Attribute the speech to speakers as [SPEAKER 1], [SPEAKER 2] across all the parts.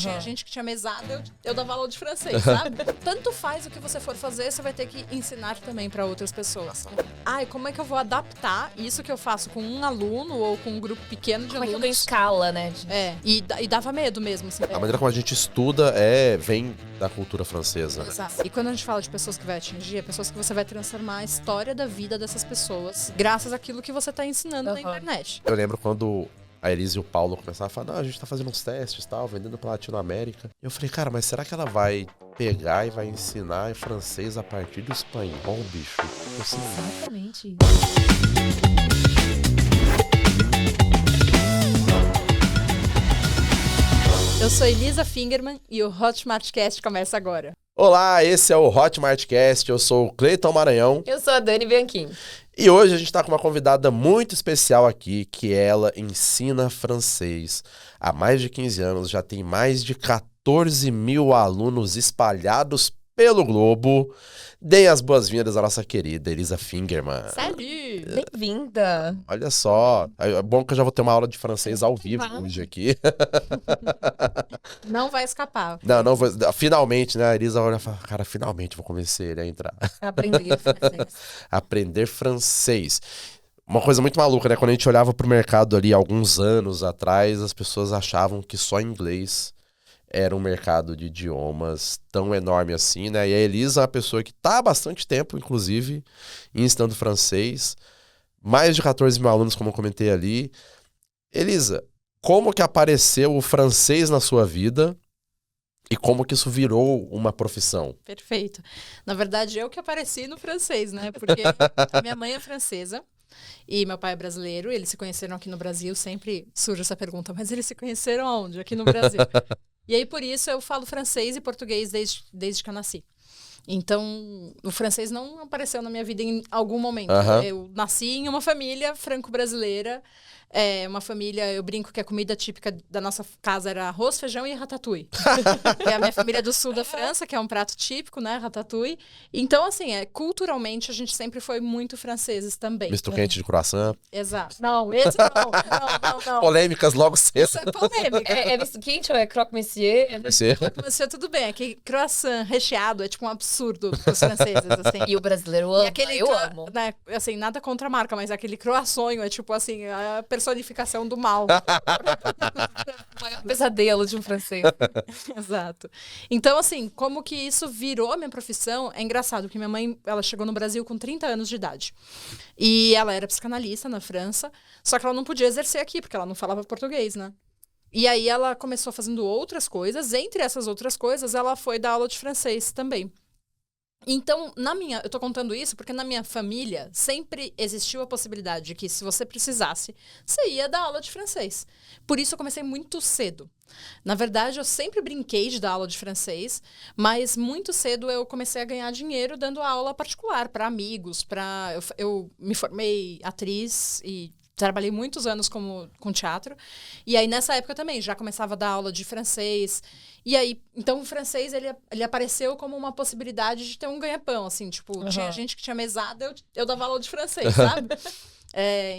[SPEAKER 1] Tinha gente que tinha mesada, eu dava aula de francês, sabe? Tanto faz o que você for fazer, você vai ter que ensinar também pra outras pessoas. E como é que eu vou adaptar isso que eu faço com um aluno ou com um grupo pequeno de
[SPEAKER 2] Como é que eu
[SPEAKER 1] alunos?
[SPEAKER 2] ganho escala, né?
[SPEAKER 1] E dava medo mesmo, assim.
[SPEAKER 3] A maneira como a gente estuda vem da cultura francesa, né?
[SPEAKER 1] Exato. E quando a gente fala de pessoas que vai atingir, é pessoas que você vai transformar a história da vida dessas pessoas graças àquilo que você tá ensinando na internet.
[SPEAKER 3] Eu lembro quando a Elisa e o Paulo começaram a falar, não, a gente tá fazendo uns testes e tal, vendendo pra Latinoamérica. Eu falei, cara, mas será que ela vai pegar e vai ensinar francês a partir do espanhol, bicho? Assim,
[SPEAKER 2] Exatamente.
[SPEAKER 1] Eu sou Elisa Fingerman e o Hotmartcast começa agora.
[SPEAKER 3] olá, esse é o Hotmartcast, eu sou o Cleiton Maranhão.
[SPEAKER 2] Eu sou a Dani Bianchini.
[SPEAKER 3] E hoje a gente tá com uma convidada muito especial aqui, que ela ensina francês há mais de 15 anos, já tem mais de 14 mil alunos espalhados pelo globo. Deem as boas-vindas à nossa querida Elisa Fingerman.
[SPEAKER 1] Salut!
[SPEAKER 2] Bem-vinda.
[SPEAKER 3] Olha só, é bom que eu já vou ter uma aula de francês ao vivo hoje aqui.
[SPEAKER 1] Não vai escapar.
[SPEAKER 3] Não vou, finalmente, né, a Elisa olha e fala, cara, finalmente vou convencer ele a entrar.
[SPEAKER 2] Aprender francês.
[SPEAKER 3] Aprender francês. Uma coisa muito maluca, né? Quando a gente olhava pro mercado ali alguns anos atrás, as pessoas achavam que só inglês era um mercado de idiomas tão enorme assim, né? E a Elisa é uma pessoa que tá há bastante tempo, inclusive, ensinando francês. Mais de 14 mil alunos, como eu comentei ali. Elisa, como que apareceu o francês na sua vida e como que isso virou uma profissão?
[SPEAKER 1] Perfeito. Na verdade, eu que apareci no francês, né? Porque a minha mãe é francesa e meu pai é brasileiro. Eles se conheceram aqui no Brasil. Sempre surge essa pergunta, mas eles se conheceram aonde? Aqui no Brasil. E aí, por isso, eu falo francês e português desde que eu nasci. Então, o francês não apareceu na minha vida em algum momento. Eu nasci em uma família franco-brasileira. Uma família, eu brinco que a comida típica da nossa casa era arroz, feijão e ratatouille. É a minha família do sul da França, que é um prato típico, né, ratatouille. Então, assim, culturalmente, a gente sempre foi muito franceses também.
[SPEAKER 3] Misto quente de croissant.
[SPEAKER 1] Exato. Não, esse não.
[SPEAKER 3] Polêmicas logo cedo.
[SPEAKER 1] Isso é polêmica.
[SPEAKER 2] É misto quente ou é croque monsieur?
[SPEAKER 3] Você.
[SPEAKER 1] Tudo bem, aquele croissant recheado é tipo um absurdo pros franceses, assim.
[SPEAKER 2] E o brasileiro ama, eu amo.
[SPEAKER 1] Né, assim, nada contra a marca, mas aquele croissant é tipo assim, a personificação do mal.
[SPEAKER 2] O maior pesadelo de um francês.
[SPEAKER 1] Exato. Então, assim, como que isso virou a minha profissão, é engraçado, porque minha mãe, ela chegou no Brasil com 30 anos de idade. E ela era psicanalista na França, só que ela não podia exercer aqui, porque ela não falava português, né? E aí ela começou fazendo outras coisas, entre essas outras coisas, ela foi dar aula de francês também. Então, eu tô contando isso porque na minha família sempre existiu a possibilidade de que se você precisasse, você ia dar aula de francês. Por isso eu comecei muito cedo. Na verdade, eu sempre brinquei de dar aula de francês, mas muito cedo eu comecei a ganhar dinheiro dando aula particular para amigos, eu me formei atriz e trabalhei muitos anos com teatro. E aí, nessa época também, já começava a dar aula de francês. E aí, então, o francês, ele apareceu como uma possibilidade de ter um ganha-pão, assim. Tipo, tinha gente que tinha mesada, eu dava aula de francês, sabe?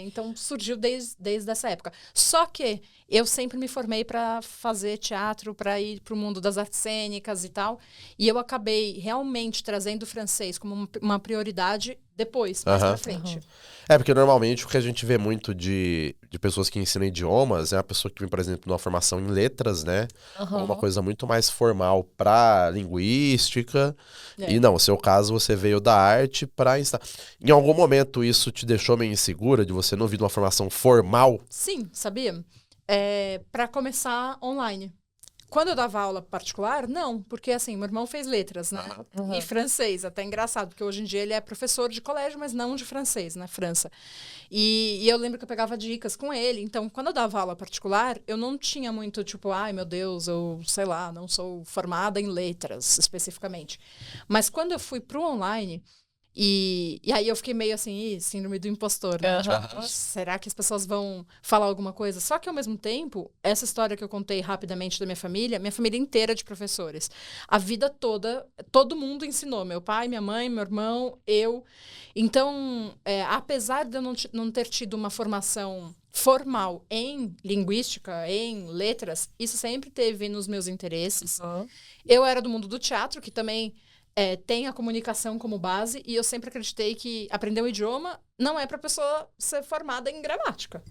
[SPEAKER 1] Então, surgiu desde essa época. Só que eu sempre me formei para fazer teatro, para ir para o mundo das artes cênicas e tal. E eu acabei realmente trazendo o francês como uma prioridade depois, mais pra frente.
[SPEAKER 3] Porque normalmente o que a gente vê muito de pessoas que ensinam idiomas é uma pessoa que vem, por exemplo, numa formação em letras, né? Ou uma coisa muito mais formal pra linguística. E não, no seu caso, você veio da arte pra ensinar. Em algum momento isso te deixou meio insegura de você não vir de uma formação formal?
[SPEAKER 1] Sim, sabia? Para começar online. Quando eu dava aula particular, não, porque assim, meu irmão fez letras, né? E francês, até engraçado, porque hoje em dia ele é professor de colégio, mas não de francês, na França. E eu lembro que eu pegava dicas com ele, então quando eu dava aula particular, eu não tinha muito, tipo, ai meu Deus, eu sei lá, não sou formada em letras, especificamente. Mas quando eu fui pro online, e aí eu fiquei meio assim, síndrome do impostor, né? Tipo, será que as pessoas vão falar alguma coisa? Só que ao mesmo tempo, essa história que eu contei rapidamente da minha família inteira de professores. A vida toda, todo mundo ensinou. Meu pai, minha mãe, meu irmão, eu. Então, apesar de eu não ter tido uma formação formal em linguística, em letras, isso sempre teve nos meus interesses. Eu era do mundo do teatro, que também tem a comunicação como base, e eu sempre acreditei que aprender um idioma não é para a pessoa ser formada em gramática.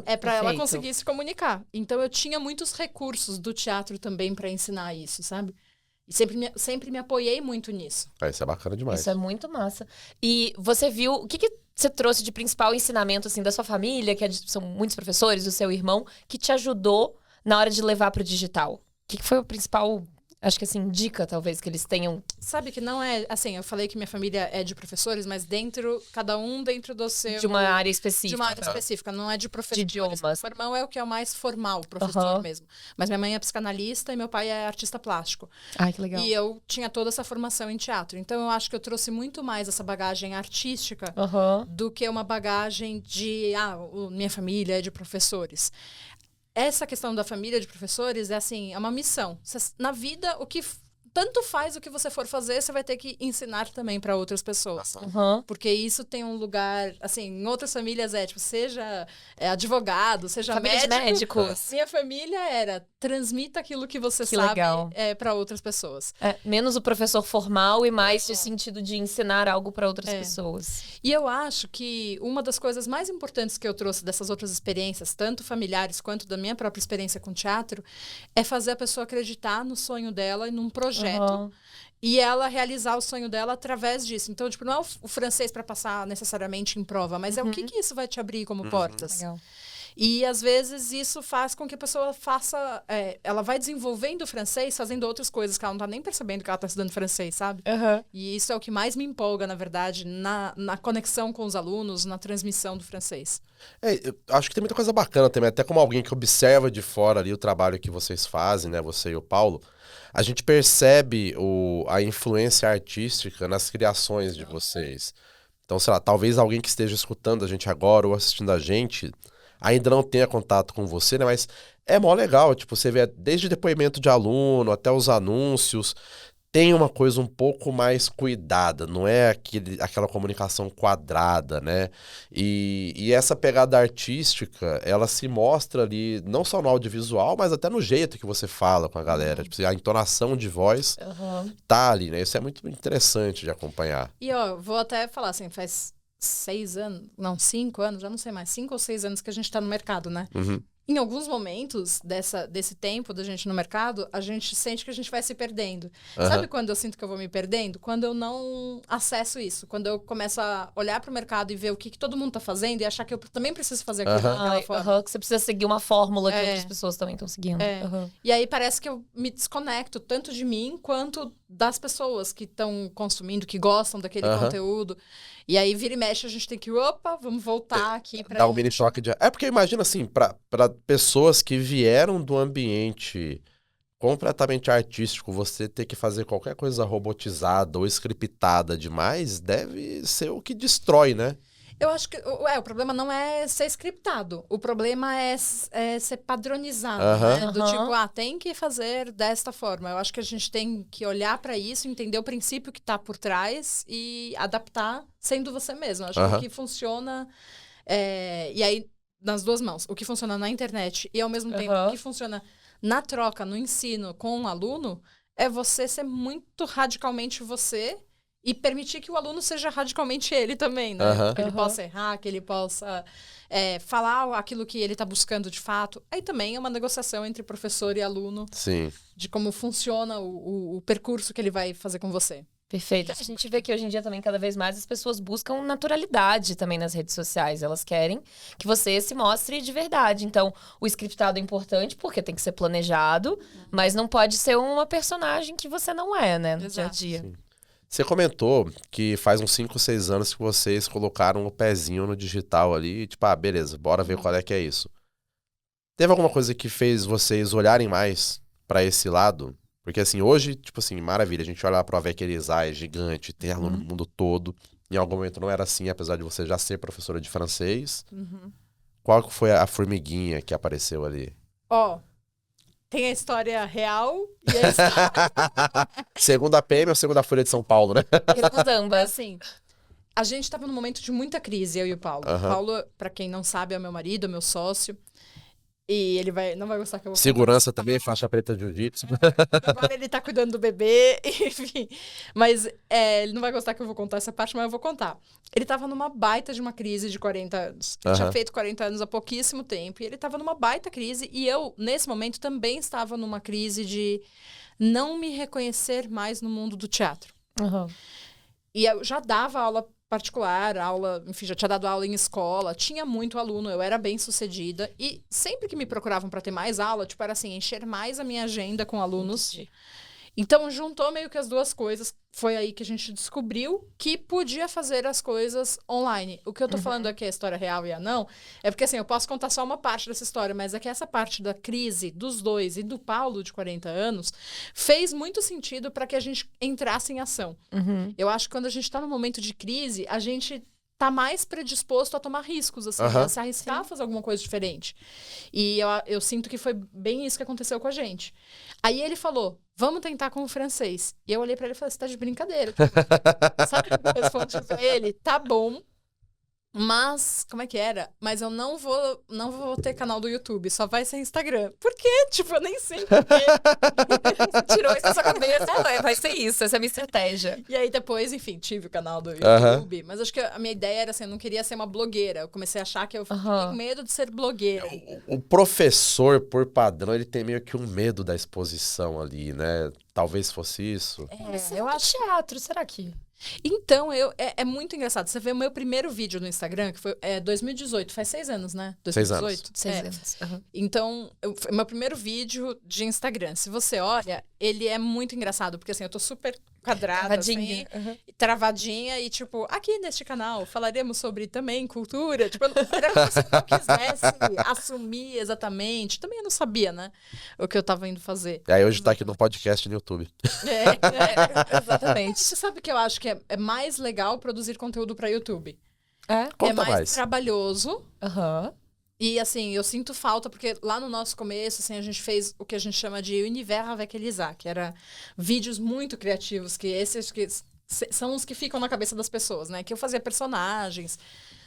[SPEAKER 1] É para ela
[SPEAKER 2] Perfeito.
[SPEAKER 1] conseguir se comunicar. Então, eu tinha muitos recursos do teatro também para ensinar isso, sabe? E sempre me apoiei muito nisso.
[SPEAKER 3] Isso é bacana demais.
[SPEAKER 2] Isso é muito massa. E você viu, o que você trouxe de principal ensinamento, assim, da sua família, que são muitos professores, do seu irmão, que te ajudou na hora de levar pro digital? O que foi o principal, acho que assim, dica, talvez, que eles tenham?
[SPEAKER 1] Sabe que não é, assim, eu falei que minha família é de professores, mas cada um dentro do seu...
[SPEAKER 2] De uma área
[SPEAKER 1] De
[SPEAKER 2] específica.
[SPEAKER 1] uma área específica, não é de professor.
[SPEAKER 2] De idiomas.
[SPEAKER 1] Meu irmão é o que é o mais formal, professor mesmo. Mas minha mãe é psicanalista e meu pai é artista plástico.
[SPEAKER 2] Ai, que legal.
[SPEAKER 1] E eu tinha toda essa formação em teatro. Então, eu acho que eu trouxe muito mais essa bagagem artística do que uma bagagem de, minha família é de professores. Essa questão da família de professores é assim, é uma missão. Na vida, tanto faz o que você for fazer, você vai ter que ensinar também para outras pessoas. Porque isso tem um lugar, assim, em outras famílias tipo, seja advogado, seja
[SPEAKER 2] Família de médicos.
[SPEAKER 1] Minha família era, transmita aquilo que você
[SPEAKER 2] Que
[SPEAKER 1] sabe
[SPEAKER 2] legal.
[SPEAKER 1] Para outras pessoas.
[SPEAKER 2] Menos o professor formal e mais no sentido de ensinar algo para outras pessoas.
[SPEAKER 1] E eu acho que uma das coisas mais importantes que eu trouxe dessas outras experiências, tanto familiares quanto da minha própria experiência com teatro, é fazer a pessoa acreditar no sonho dela e num projeto. E ela realizar o sonho dela através disso. Então, tipo, não é o francês para passar necessariamente em prova, mas é o que isso vai te abrir como portas.
[SPEAKER 2] Legal.
[SPEAKER 1] E, às vezes, isso faz com que a pessoa faça... ela vai desenvolvendo o francês, fazendo outras coisas que ela não tá nem percebendo que ela tá estudando francês, sabe? E isso é o que mais me empolga, na verdade, na conexão com os alunos, na transmissão do francês.
[SPEAKER 3] Eu acho que tem muita coisa bacana também, até como alguém que observa de fora ali o trabalho que vocês fazem, né? Você e o Paulo. A gente percebe a influência artística nas criações de vocês. Então, sei lá, talvez alguém que esteja escutando a gente agora ou assistindo a gente ainda não tenha contato com você, né? Mas é mó legal, tipo, você vê desde depoimento de aluno até os anúncios, tem uma coisa um pouco mais cuidada, não é aquela comunicação quadrada, né? E essa pegada artística, ela se mostra ali, não só no audiovisual, mas até no jeito que você fala com a galera. Tipo, a entonação de voz tá ali, né? Isso é muito interessante de acompanhar.
[SPEAKER 1] E, vou até falar assim, faz 6 anos, não, 5 anos, já não sei mais, 5 ou 6 anos que a gente tá no mercado, né? Em alguns momentos desse tempo da gente no mercado, a gente sente que a gente vai se perdendo. Sabe quando eu sinto que eu vou me perdendo? Quando eu não acesso isso. Quando eu começo a olhar pro mercado e ver o que todo mundo tá fazendo e achar que eu também preciso fazer aquilo daquela forma.
[SPEAKER 2] Que você precisa seguir uma fórmula que outras pessoas também estão seguindo.
[SPEAKER 1] E aí parece que eu me desconecto tanto de mim quanto das pessoas que estão consumindo, que gostam daquele conteúdo. E aí, vira e mexe, a gente tem que, vamos voltar aqui pra...
[SPEAKER 3] Dar um mini choque de... porque imagina assim, pra pessoas que vieram do ambiente completamente artístico, você ter que fazer qualquer coisa robotizada ou scriptada demais, deve ser o que destrói, né?
[SPEAKER 1] Eu acho que o problema não é ser scriptado. O problema é ser padronizado, né? Do tipo, tem que fazer desta forma. Eu acho que a gente tem que olhar para isso, entender o princípio que está por trás e adaptar sendo você mesmo. Eu acho que o que funciona... e aí, nas duas mãos. O que funciona na internet e, ao mesmo tempo, o que funciona na troca, no ensino com o aluno, é você ser muito radicalmente você... E permitir que o aluno seja radicalmente ele também, né? Que ele possa errar, que ele possa falar aquilo que ele está buscando de fato. Aí também é uma negociação entre professor e aluno.
[SPEAKER 3] Sim.
[SPEAKER 1] De como funciona o percurso que ele vai fazer com você.
[SPEAKER 2] Perfeito. A gente vê que hoje em dia também, cada vez mais, as pessoas buscam naturalidade também nas redes sociais. Elas querem que você se mostre de verdade. Então, o scriptado é importante porque tem que ser planejado, mas não pode ser uma personagem que você não é, né? No dia a dia.
[SPEAKER 3] Sim. Você comentou que faz uns 5, 6 anos que vocês colocaram o pezinho no digital ali, tipo, beleza, bora ver qual é que é isso. Teve alguma coisa que fez vocês olharem mais pra esse lado? Porque assim, hoje, tipo assim, maravilha, a gente olha pra Avec Elisai, é gigante, tem aluno no mundo todo. Em algum momento não era assim, apesar de você já ser professora de francês. Qual que foi a formiguinha que apareceu ali?
[SPEAKER 1] Tem a história real e a história...
[SPEAKER 3] Segunda PM ou segunda Folha de São Paulo, né?
[SPEAKER 2] Queremos ambas.
[SPEAKER 1] Assim, a gente estava num momento de muita crise, eu e o Paulo. O Paulo, pra quem não sabe, é o meu marido, é o meu sócio. E ele não vai gostar que eu vou
[SPEAKER 3] Segurança também, faixa preta de jiu-jitsu.
[SPEAKER 1] Agora ele tá cuidando do bebê, enfim. Mas ele não vai gostar que eu vou contar essa parte, mas eu vou contar. Ele tava numa baita de uma crise de 40 anos. Ele tinha feito 40 anos há pouquíssimo tempo. E ele tava numa baita crise. E eu, nesse momento, também estava numa crise de não me reconhecer mais no mundo do teatro. E eu já dava aula particular, enfim, já tinha dado aula em escola, tinha muito aluno, eu era bem sucedida. E sempre que me procuravam para ter mais aula, tipo, era assim, encher mais a minha agenda com alunos.
[SPEAKER 2] Entendi.
[SPEAKER 1] Então, juntou meio que as duas coisas. Foi aí que a gente descobriu que podia fazer as coisas online. O que eu tô falando aqui, a história real e a não, é porque, assim, eu posso contar só uma parte dessa história, mas é que essa parte da crise dos dois e do Paulo, de 40 anos, fez muito sentido para que a gente entrasse em ação. Eu acho que quando a gente tá num momento de crise, a gente tá mais predisposto a tomar riscos, assim, a se arriscar a fazer alguma coisa diferente. E eu sinto que foi bem isso que aconteceu com a gente. Aí ele falou, vamos tentar com o francês. E eu olhei pra ele e falei, você tá de brincadeira. Sabe o que eu respondi pra ele? Tá bom, mas, como é que era? Mas eu não vou ter canal do YouTube, só vai ser Instagram. Por quê? Tipo, eu nem sei por quê.
[SPEAKER 2] Você tirou isso da sua cabeça, vai ser isso, essa é a minha estratégia.
[SPEAKER 1] E aí depois, enfim, tive o canal do YouTube, mas acho que a minha ideia era assim, eu não queria ser uma blogueira. Eu comecei a achar que eu fiquei com medo de ser blogueira.
[SPEAKER 3] O professor, por padrão, ele tem meio que um medo da exposição ali, né? Talvez fosse isso.
[SPEAKER 2] Eu acho teatro, será que...
[SPEAKER 1] Então, é muito engraçado. Você vê o meu primeiro vídeo no Instagram, que foi 2018, faz 6 anos, né? 2018?
[SPEAKER 2] 6 anos.
[SPEAKER 1] Então, meu primeiro vídeo de Instagram, se você olha, ele é muito engraçado, porque assim, eu tô super quadrada,
[SPEAKER 2] Travadinha.
[SPEAKER 1] assim, travadinha, e tipo, aqui neste canal falaremos sobre também cultura, tipo, era como se eu não quisesse assumir exatamente, também eu não sabia, né, o que eu tava indo fazer.
[SPEAKER 3] E aí hoje tá aqui no podcast no YouTube.
[SPEAKER 2] Exatamente.
[SPEAKER 1] Você sabe que eu acho que é mais legal produzir conteúdo pra YouTube.
[SPEAKER 3] Conta
[SPEAKER 1] é mais
[SPEAKER 3] mais.
[SPEAKER 1] trabalhoso. E, assim, eu sinto falta, porque lá no nosso começo, assim, a gente fez o que a gente chama de Univers avec Elisa, que era vídeos muito criativos, que esses que são os que ficam na cabeça das pessoas, né? Que eu fazia personagens.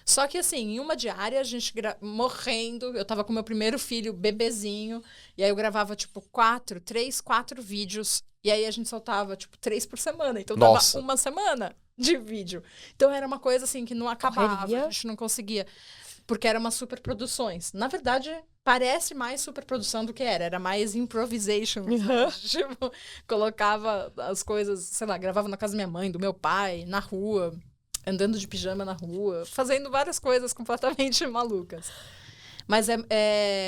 [SPEAKER 1] Só que, assim, em uma diária, a gente morrendo, eu tava com meu primeiro filho, bebezinho, e aí eu gravava, tipo, 3, 4 vídeos, e aí a gente soltava, tipo, 3 por semana. Então, dava uma semana de vídeo. Então, era uma coisa, assim, que não acabava, a gente não conseguia... Porque eram umas superproduções. Na verdade, parece mais superprodução do que era. Era mais improvisation. Tipo, colocava as coisas, sei lá, gravava na casa da minha mãe, do meu pai, na rua, andando de pijama na rua, fazendo várias coisas completamente malucas. Mas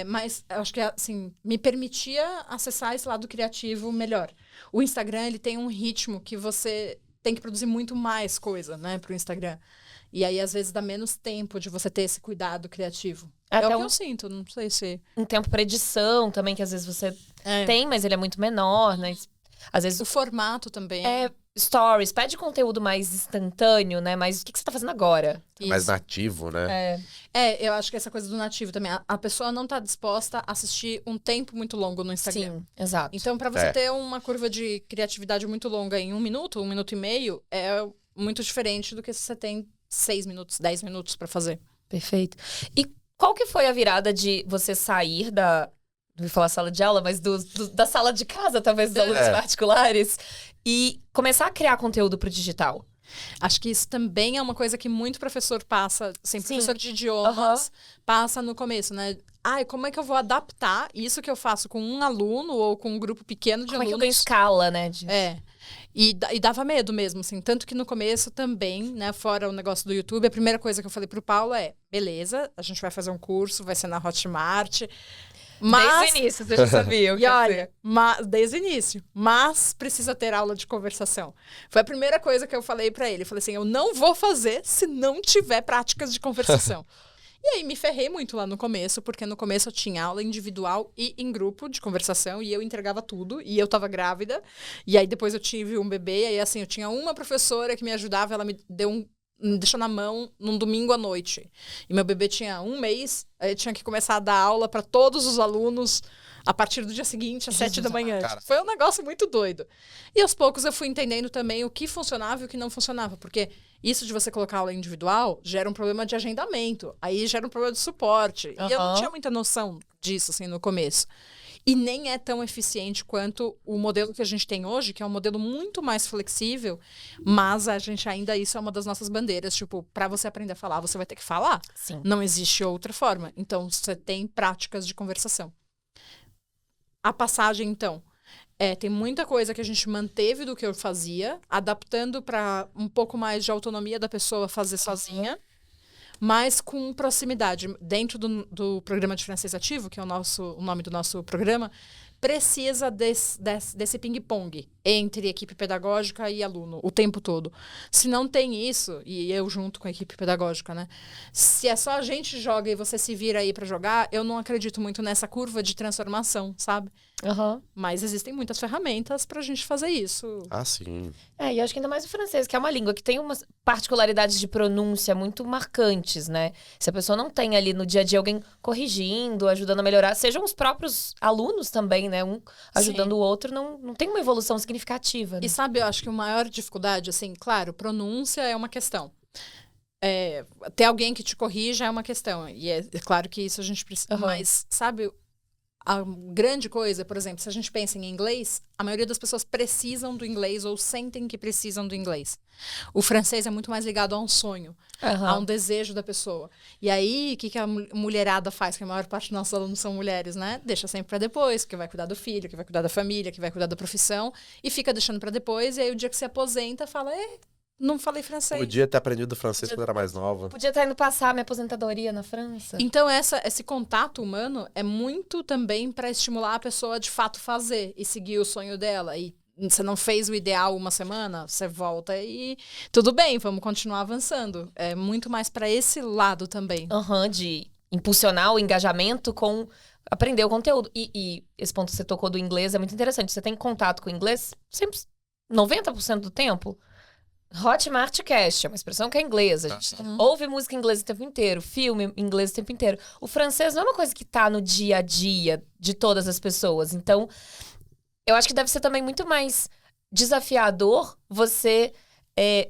[SPEAKER 1] mas eu acho que assim, me permitia acessar esse lado criativo melhor. O Instagram, ele tem um ritmo que você tem que produzir muito mais coisa, né, pro Instagram. E aí, às vezes, dá menos tempo de você ter esse cuidado criativo. É o que eu sinto, não sei se...
[SPEAKER 2] Um tempo para edição também, que às vezes você tem, mas ele é muito menor, né? Às vezes...
[SPEAKER 1] O formato também.
[SPEAKER 2] Stories, pede conteúdo mais instantâneo, né? Mas o que você tá fazendo agora?
[SPEAKER 3] Isso. Mais nativo, né?
[SPEAKER 1] Eu acho que essa coisa do nativo também. A pessoa não tá disposta a assistir um tempo muito longo no Instagram.
[SPEAKER 2] Sim, exato.
[SPEAKER 1] Então, para você ter uma curva de criatividade muito longa em 1 minuto, 1 minuto e meio, é muito diferente do que se você tem 6 minutos, 10 minutos pra fazer.
[SPEAKER 2] Perfeito. E qual que foi a virada de você sair da... Não vou falar sala de aula, mas da sala de casa, talvez, dos alunos particulares, e começar a criar conteúdo pro digital?
[SPEAKER 1] Acho que isso também é uma coisa que muito professor passa, professor de idiomas, passa no começo, né? Como é que eu vou adaptar isso que eu faço com um aluno ou com um grupo pequeno de alunos?
[SPEAKER 2] Como é que eu ganho escala, né?
[SPEAKER 1] E dava medo mesmo, assim. Tanto que no começo também, né, fora o negócio do YouTube, a primeira coisa que eu falei pro Paulo é, beleza, a gente vai fazer um curso, vai ser na Hotmart. Mas,
[SPEAKER 2] desde o início, você já sabia o que
[SPEAKER 1] olha, desde o início. Mas precisa ter aula de conversação. Foi a primeira coisa que eu falei pra ele. Eu falei assim, eu não vou fazer se não tiver práticas de conversação. E aí me ferrei muito lá no começo, porque no começo eu tinha aula individual e em grupo de conversação, e eu entregava tudo, e eu tava grávida. E aí depois eu tive um bebê, e aí assim, eu tinha uma professora que me ajudava, ela me deixou na mão num domingo à noite. E meu bebê tinha 1 mês, aí eu tinha que começar a dar aula para todos os alunos a partir do dia seguinte, às 7 da manhã.
[SPEAKER 3] Cara.
[SPEAKER 1] Foi um negócio muito doido. E aos poucos eu fui entendendo também o que funcionava e o que não funcionava. Porque isso de você colocar aula individual gera um problema de agendamento. Aí gera um problema de suporte. E eu não tinha muita noção disso, assim, no começo. E nem é tão eficiente quanto o modelo que a gente tem hoje, que é um modelo muito mais flexível, mas a gente ainda, isso é uma das nossas bandeiras, tipo, para você aprender a falar, você vai ter que falar.
[SPEAKER 2] Sim.
[SPEAKER 1] Não existe outra forma. Então, você tem práticas de conversação. A passagem, então, tem muita coisa que a gente manteve do que eu fazia, adaptando para um pouco mais de autonomia da pessoa fazer sozinha, mas com proximidade. Dentro do programa de francês ativo, que é o nome do nosso programa, precisa desse ping-pong entre equipe pedagógica e aluno o tempo todo. Se não tem isso, e eu junto com a equipe pedagógica, né? Se é só a gente joga e você se vira aí para jogar, eu não acredito muito nessa curva de transformação, sabe? Mas existem muitas ferramentas pra gente fazer isso.
[SPEAKER 3] Ah, sim.
[SPEAKER 2] E eu acho que ainda mais o francês, que é uma língua que tem umas particularidades de pronúncia muito marcantes, né? Se a pessoa não tem ali no dia a dia alguém corrigindo, ajudando a melhorar, sejam os próprios alunos também, né? Um ajudando o outro, não tem uma evolução significativa. Né?
[SPEAKER 1] E sabe, eu acho que a maior dificuldade, assim, claro, pronúncia é uma questão. Ter alguém que te corrija é uma questão. E é claro que isso a gente precisa. Mas, sabe, a grande coisa, por exemplo, se a gente pensa em inglês, a maioria das pessoas precisam do inglês ou sentem que precisam do inglês. O francês é muito mais ligado a um sonho, a um desejo da pessoa. E aí, o que a mulherada faz? Que a maior parte dos nossos alunos são mulheres, né? Deixa sempre para depois, que vai cuidar do filho, que vai cuidar da família, que vai cuidar da profissão, e fica deixando para depois, e aí o dia que se aposenta, fala, não falei francês.
[SPEAKER 3] Podia ter aprendido francês quando era mais nova.
[SPEAKER 2] Podia estar indo passar minha aposentadoria na França.
[SPEAKER 1] Então, esse contato humano é muito também para estimular a pessoa a de fato fazer e seguir o sonho dela. E você não fez o ideal uma semana, você volta e tudo bem, vamos continuar avançando. É muito mais para esse lado também.
[SPEAKER 2] De impulsionar o engajamento com aprender o conteúdo. E esse ponto que você tocou do inglês é muito interessante. Você tem contato com o inglês sempre 90% do tempo. Hotmart Cast, é uma expressão que é inglesa. A gente ouve música inglesa o tempo inteiro, filme inglês o tempo inteiro. O francês não é uma coisa que tá no dia a dia de todas as pessoas. Então, eu acho que deve ser também muito mais desafiador você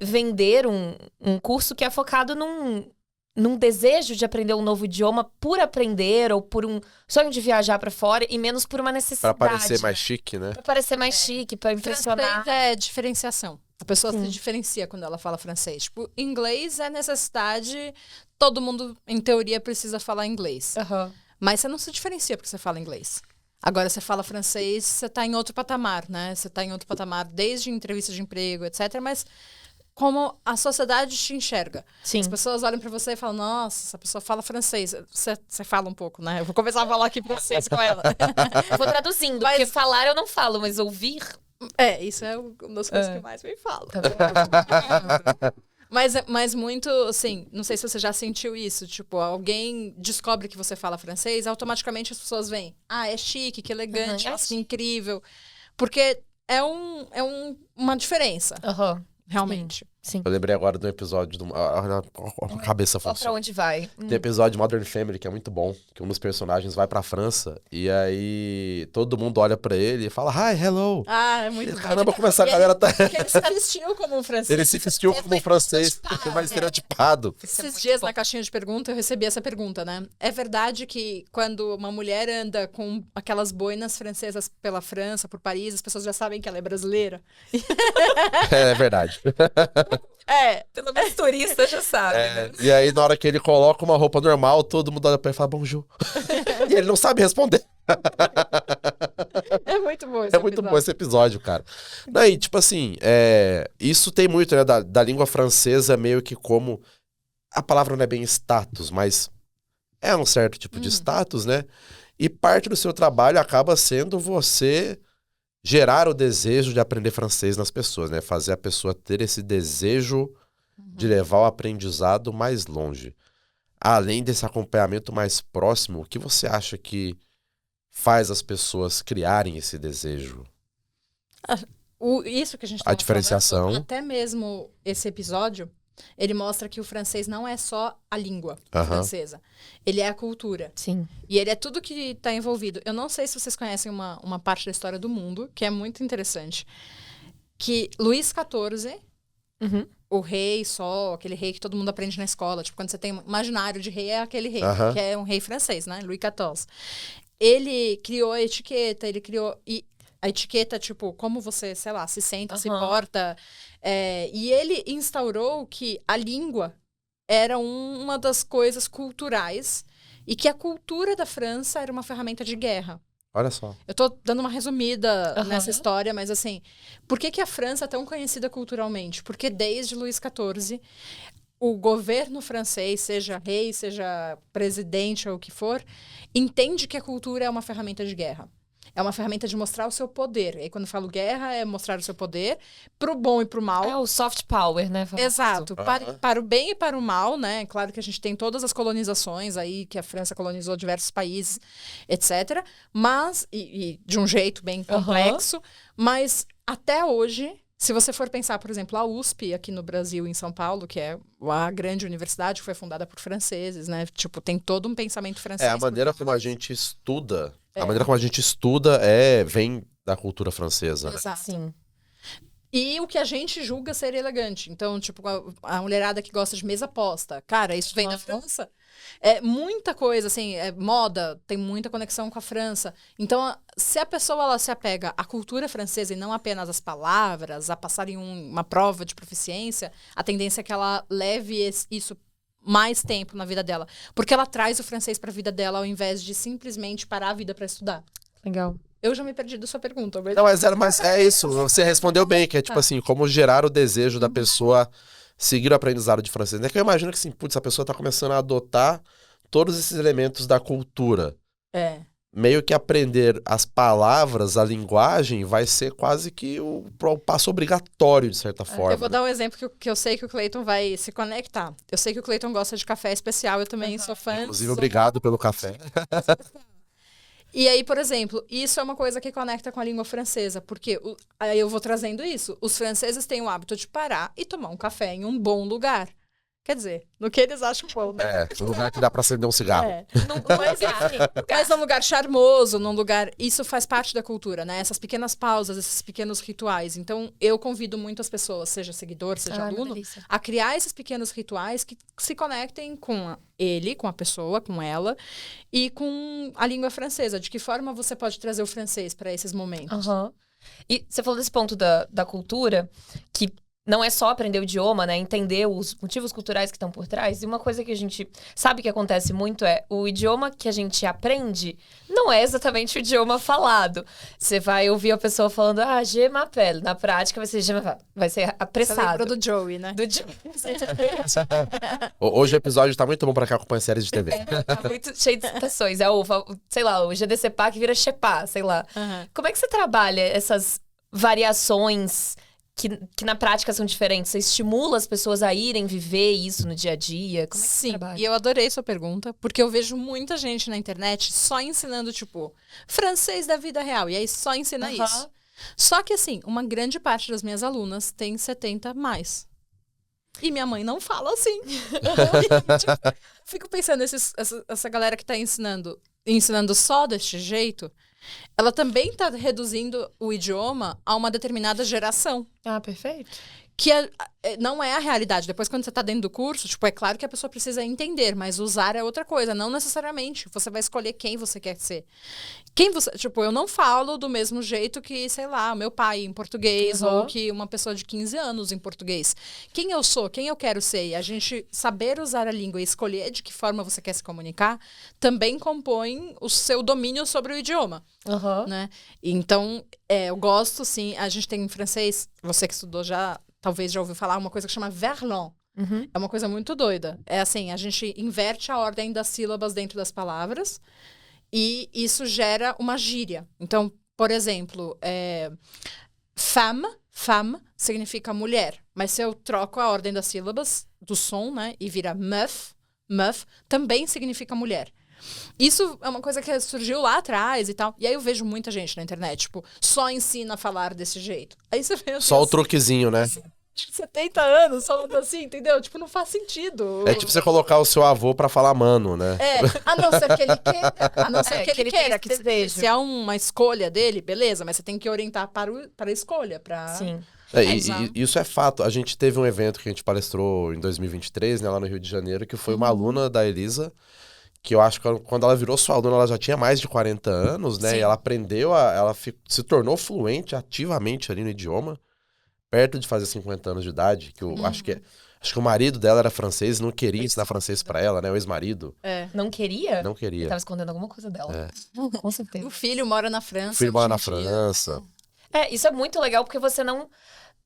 [SPEAKER 2] vender um curso que é focado num desejo de aprender um novo idioma por aprender ou por um sonho de viajar pra fora e menos por uma necessidade.
[SPEAKER 3] Pra parecer mais chique, né?
[SPEAKER 2] Pra parecer mais chique, pra impressionar.
[SPEAKER 1] Francês é diferenciação. A pessoa se diferencia quando ela fala francês. Tipo, inglês é necessidade, todo mundo, em teoria, precisa falar inglês. Mas você não se diferencia porque você fala inglês. Agora, você fala francês, você tá em outro patamar, né? Você tá em outro patamar desde entrevista de emprego, etc. Mas como a sociedade te enxerga.
[SPEAKER 2] Sim.
[SPEAKER 1] As pessoas olham pra você e falam, nossa, essa pessoa fala francês. Você fala um pouco, né? Eu vou começar a falar aqui francês com ela.
[SPEAKER 2] Vou traduzindo, porque falar eu não falo, mas ouvir...
[SPEAKER 1] Isso é uma das coisas que mais me falam. Mas muito, assim, não sei se você já sentiu isso. Tipo, alguém descobre que você fala francês, automaticamente as pessoas veem. É chique, que elegante, assim, incrível. Porque é uma diferença. Realmente.
[SPEAKER 2] Sim.
[SPEAKER 3] Eu lembrei agora do episódio a cabeça
[SPEAKER 2] Pra
[SPEAKER 3] funciona.
[SPEAKER 2] onde vai?
[SPEAKER 3] Tem episódio de Modern Family que é muito bom, que um dos personagens vai pra França e aí todo mundo olha pra ele e fala, hi, hello.
[SPEAKER 1] É muito bom.
[SPEAKER 3] Caramba, como essa galera tá...
[SPEAKER 1] Porque ele se vestiu como um francês.
[SPEAKER 3] Ele se vestiu como um francês, mais estereotipado.
[SPEAKER 1] Esses dias, na caixinha de pergunta, eu recebi essa pergunta, né? É verdade que quando uma mulher anda com aquelas boinas francesas pela França, por Paris, as pessoas já sabem que ela é brasileira?
[SPEAKER 3] É verdade.
[SPEAKER 2] Pelo menos turista já sabe, né?
[SPEAKER 3] E aí, na hora que ele coloca uma roupa normal, todo mundo olha pra ele e fala, bonjour. E ele não sabe responder.
[SPEAKER 1] É muito bom esse
[SPEAKER 3] É muito bom esse episódio, cara. Daí, tipo assim, isso tem muito, né, da língua francesa, meio que como... A palavra não é bem status, mas é um certo tipo de status, né? E parte do seu trabalho acaba sendo você gerar o desejo de aprender francês nas pessoas, né? Fazer a pessoa ter esse desejo de levar o aprendizado mais longe. Além desse acompanhamento mais próximo, o que você acha que faz as pessoas criarem esse desejo?
[SPEAKER 1] Isso que a gente
[SPEAKER 3] A diferenciação.
[SPEAKER 1] falando, até mesmo esse episódio, ele mostra que o francês não é só a língua
[SPEAKER 3] Aham.
[SPEAKER 1] francesa. Ele é a cultura.
[SPEAKER 2] Sim.
[SPEAKER 1] E ele é tudo que está envolvido. Eu não sei se vocês conhecem uma parte da história do mundo, que é muito interessante. Que Luís XIV,
[SPEAKER 2] Uhum.
[SPEAKER 1] o rei só, aquele rei que todo mundo aprende na escola. Tipo, quando você tem um imaginário de rei, é aquele rei,
[SPEAKER 3] Aham.
[SPEAKER 1] que é um rei francês, né? Louis XIV. Ele criou a etiqueta, ele criou... E a etiqueta, tipo, como você, sei lá, se senta, se
[SPEAKER 2] Aham.
[SPEAKER 1] porta. E ele instaurou que a língua era uma das coisas culturais e que a cultura da França era uma ferramenta de guerra.
[SPEAKER 3] Olha só.
[SPEAKER 1] Eu tô dando uma resumida
[SPEAKER 2] Aham.
[SPEAKER 1] nessa história, mas assim, por que a França é tão conhecida culturalmente? Porque desde Luís XIV, o governo francês, seja rei, seja presidente ou o que for, entende que a cultura é uma ferramenta de guerra. É uma ferramenta de mostrar o seu poder. E aí, quando eu falo guerra, é mostrar o seu poder pro bom e pro mal.
[SPEAKER 2] É o soft power, né? famoso.
[SPEAKER 1] Exato.
[SPEAKER 3] Aham.
[SPEAKER 1] Para o bem e para o mal, né? Claro que a gente tem todas as colonizações aí, que a França colonizou diversos países, etc. Mas, e de um jeito bem complexo. Mas, até hoje, se você for pensar, por exemplo, a USP aqui no Brasil, em São Paulo, que é a grande universidade que foi fundada por franceses, né? Tipo, tem todo um pensamento francês.
[SPEAKER 3] A maneira como a gente estuda,
[SPEAKER 1] É.
[SPEAKER 3] a maneira como a gente estuda vem da cultura francesa, né?
[SPEAKER 1] Exato.
[SPEAKER 2] Sim.
[SPEAKER 1] E o que a gente julga ser elegante. Então, tipo, a mulherada que gosta de mesa posta. Cara, isso vem da
[SPEAKER 2] Aham.
[SPEAKER 1] França. É muita coisa, assim, moda, tem muita conexão com a França. Então, se a pessoa ela se apega à cultura francesa e não apenas às palavras, a passarem uma prova de proficiência, a tendência é que ela leve isso mais tempo na vida dela. Porque ela traz o francês para a vida dela ao invés de simplesmente parar a vida para estudar.
[SPEAKER 2] Legal.
[SPEAKER 1] Eu já me perdi da sua pergunta.
[SPEAKER 3] Não, mas é isso, você respondeu bem, que é tipo
[SPEAKER 1] Tá.
[SPEAKER 3] assim, como gerar o desejo da pessoa seguir o aprendizado de francês. É que eu imagino que assim, putz, a pessoa tá começando a adotar todos esses elementos da cultura.
[SPEAKER 1] É.
[SPEAKER 3] Meio que aprender as palavras, a linguagem, vai ser quase que o passo obrigatório, de certa forma.
[SPEAKER 1] Eu vou dar um exemplo que eu sei que o Cleiton vai se conectar. Eu sei que o Cleiton gosta de café especial, eu também sou fã.
[SPEAKER 3] Inclusive, obrigado pelo café.
[SPEAKER 1] E aí, por exemplo, isso é uma coisa que conecta com a língua francesa, porque aí eu vou trazendo isso. Os franceses têm o hábito de parar e tomar um café em um bom lugar. Quer dizer, no que eles acham bom, né?
[SPEAKER 3] Um lugar que dá pra acender um cigarro.
[SPEAKER 1] É. Mas num lugar charmoso, num lugar... Isso faz parte da cultura, né? Essas pequenas pausas, esses pequenos rituais. Então, eu convido muito as pessoas, seja seguidor, seja aluno, a criar esses pequenos rituais que se conectem com ele, com a pessoa, com ela, e com a língua francesa. De que forma você pode trazer o francês para esses momentos?
[SPEAKER 2] Aham. E você falou desse ponto da cultura, que não é só aprender o idioma, né? Entender os motivos culturais que estão por trás. E uma coisa que a gente sabe que acontece muito é o idioma que a gente aprende não é exatamente o idioma falado. Você vai ouvir a pessoa falando, je m'appelle. Na prática vai ser je m'appelle. Vai ser
[SPEAKER 1] Você
[SPEAKER 2] apressado.
[SPEAKER 1] lembra do Joey, né?
[SPEAKER 2] Do Joey.
[SPEAKER 3] Hoje o episódio tá muito bom pra quem acompanha séries de TV.
[SPEAKER 2] Tá muito cheio de citações. É sei lá, o GDCPA que vira Xepá, sei lá.
[SPEAKER 1] Aham.
[SPEAKER 2] Como é que você trabalha essas variações que na prática são diferentes? Você estimula as pessoas a irem viver isso no dia a dia? Como é que você
[SPEAKER 1] Sim,
[SPEAKER 2] trabalha?
[SPEAKER 1] e eu adorei sua pergunta, porque eu vejo muita gente na internet só ensinando, tipo, francês da vida real, e aí só ensina
[SPEAKER 2] Aham.
[SPEAKER 1] isso. Só que, assim, uma grande parte das minhas alunas tem 70 mais. E minha mãe não fala assim. E, tipo, fico pensando, essa galera que tá ensinando só deste jeito, ela também tá reduzindo o idioma a uma determinada geração.
[SPEAKER 2] Ah, perfeito.
[SPEAKER 1] Que não é a realidade. Depois, quando você tá dentro do curso, tipo, é claro que a pessoa precisa entender, mas usar é outra coisa. Não necessariamente. Você vai escolher quem você quer ser. Tipo, eu não falo do mesmo jeito que, sei lá, meu pai em português,
[SPEAKER 2] Uhum.
[SPEAKER 1] ou que uma pessoa de 15 anos em português. Quem eu sou, quem eu quero ser, e a gente saber usar a língua e escolher de que forma você quer se comunicar, também compõe o seu domínio sobre o idioma.
[SPEAKER 2] Aham.
[SPEAKER 1] Né? Então, eu gosto, sim. A gente tem em francês, você que estudou já, talvez já ouviu falar, uma coisa que chama verlan.
[SPEAKER 2] Uhum.
[SPEAKER 1] É uma coisa muito doida. É assim, a gente inverte a ordem das sílabas dentro das palavras e isso gera uma gíria. Então, por exemplo, femme significa mulher. Mas se eu troco a ordem das sílabas, do som, né, e vira meuf, também significa mulher. Isso é uma coisa que surgiu lá atrás e tal. E aí eu vejo muita gente na internet, tipo, só ensina a falar desse jeito. Aí você vê assim,
[SPEAKER 3] Só o truquezinho, né?
[SPEAKER 1] de 70 anos falando assim, entendeu? Tipo, não faz sentido.
[SPEAKER 3] É tipo você colocar o seu avô pra falar mano, né?
[SPEAKER 1] A não ser que ele queira. A não ser que ele queira.
[SPEAKER 2] tenha esse desejo.
[SPEAKER 1] Se é uma escolha dele, beleza, mas você tem que orientar para a escolha.
[SPEAKER 2] Sim.
[SPEAKER 3] Isso é fato. A gente teve um evento que a gente palestrou em 2023, né, lá no Rio de Janeiro, que foi uma aluna da Elisa, que eu acho que quando ela virou sua aluna, ela já tinha mais de 40 anos, né?
[SPEAKER 1] Sim.
[SPEAKER 3] E ela aprendeu, se tornou fluente ativamente ali no idioma, perto de fazer 50 anos de idade, que eu acho que o marido dela era francês e não queria ensinar francês pra ela, né? O ex-marido.
[SPEAKER 2] Não queria?
[SPEAKER 3] Não queria.
[SPEAKER 2] Tava escondendo alguma coisa dela. Com certeza.
[SPEAKER 1] O filho mora na França.
[SPEAKER 3] O filho mora na
[SPEAKER 1] hoje em dia.
[SPEAKER 3] França.
[SPEAKER 2] Isso é muito legal porque você não...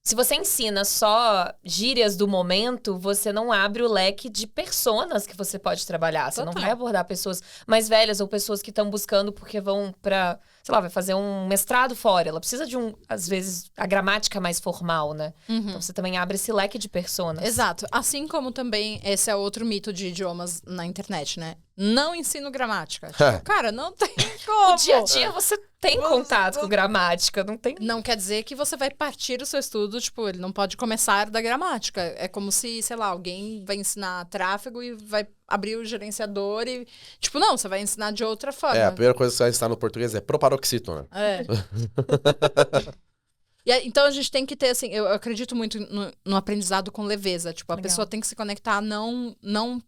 [SPEAKER 2] Se você ensina só gírias do momento, você não abre o leque de personas que você pode trabalhar. Você não
[SPEAKER 1] Total.
[SPEAKER 2] vai abordar pessoas mais velhas ou pessoas que estão buscando porque vão pra... Sei lá, vai fazer um mestrado fora. Ela precisa de às vezes, a gramática mais formal, né? Então você também abre esse leque de personas.
[SPEAKER 1] Exato. Assim como também esse é outro mito de idiomas na internet, né? Não ensino gramática. Tipo, cara, não tem como.
[SPEAKER 2] No dia a dia você tem contato com gramática, não tem...
[SPEAKER 1] Não quer dizer que você vai partir o seu estudo, tipo, ele não pode começar da gramática. É como se, sei lá, alguém vai ensinar tráfego e vai abrir o gerenciador e... Tipo, não, você vai ensinar de outra forma.
[SPEAKER 3] A primeira coisa que você vai ensinar no português é proparoxítona.
[SPEAKER 1] Então a gente tem que ter, assim, eu acredito muito no aprendizado com leveza. Tipo, a pessoa tem que se conectar não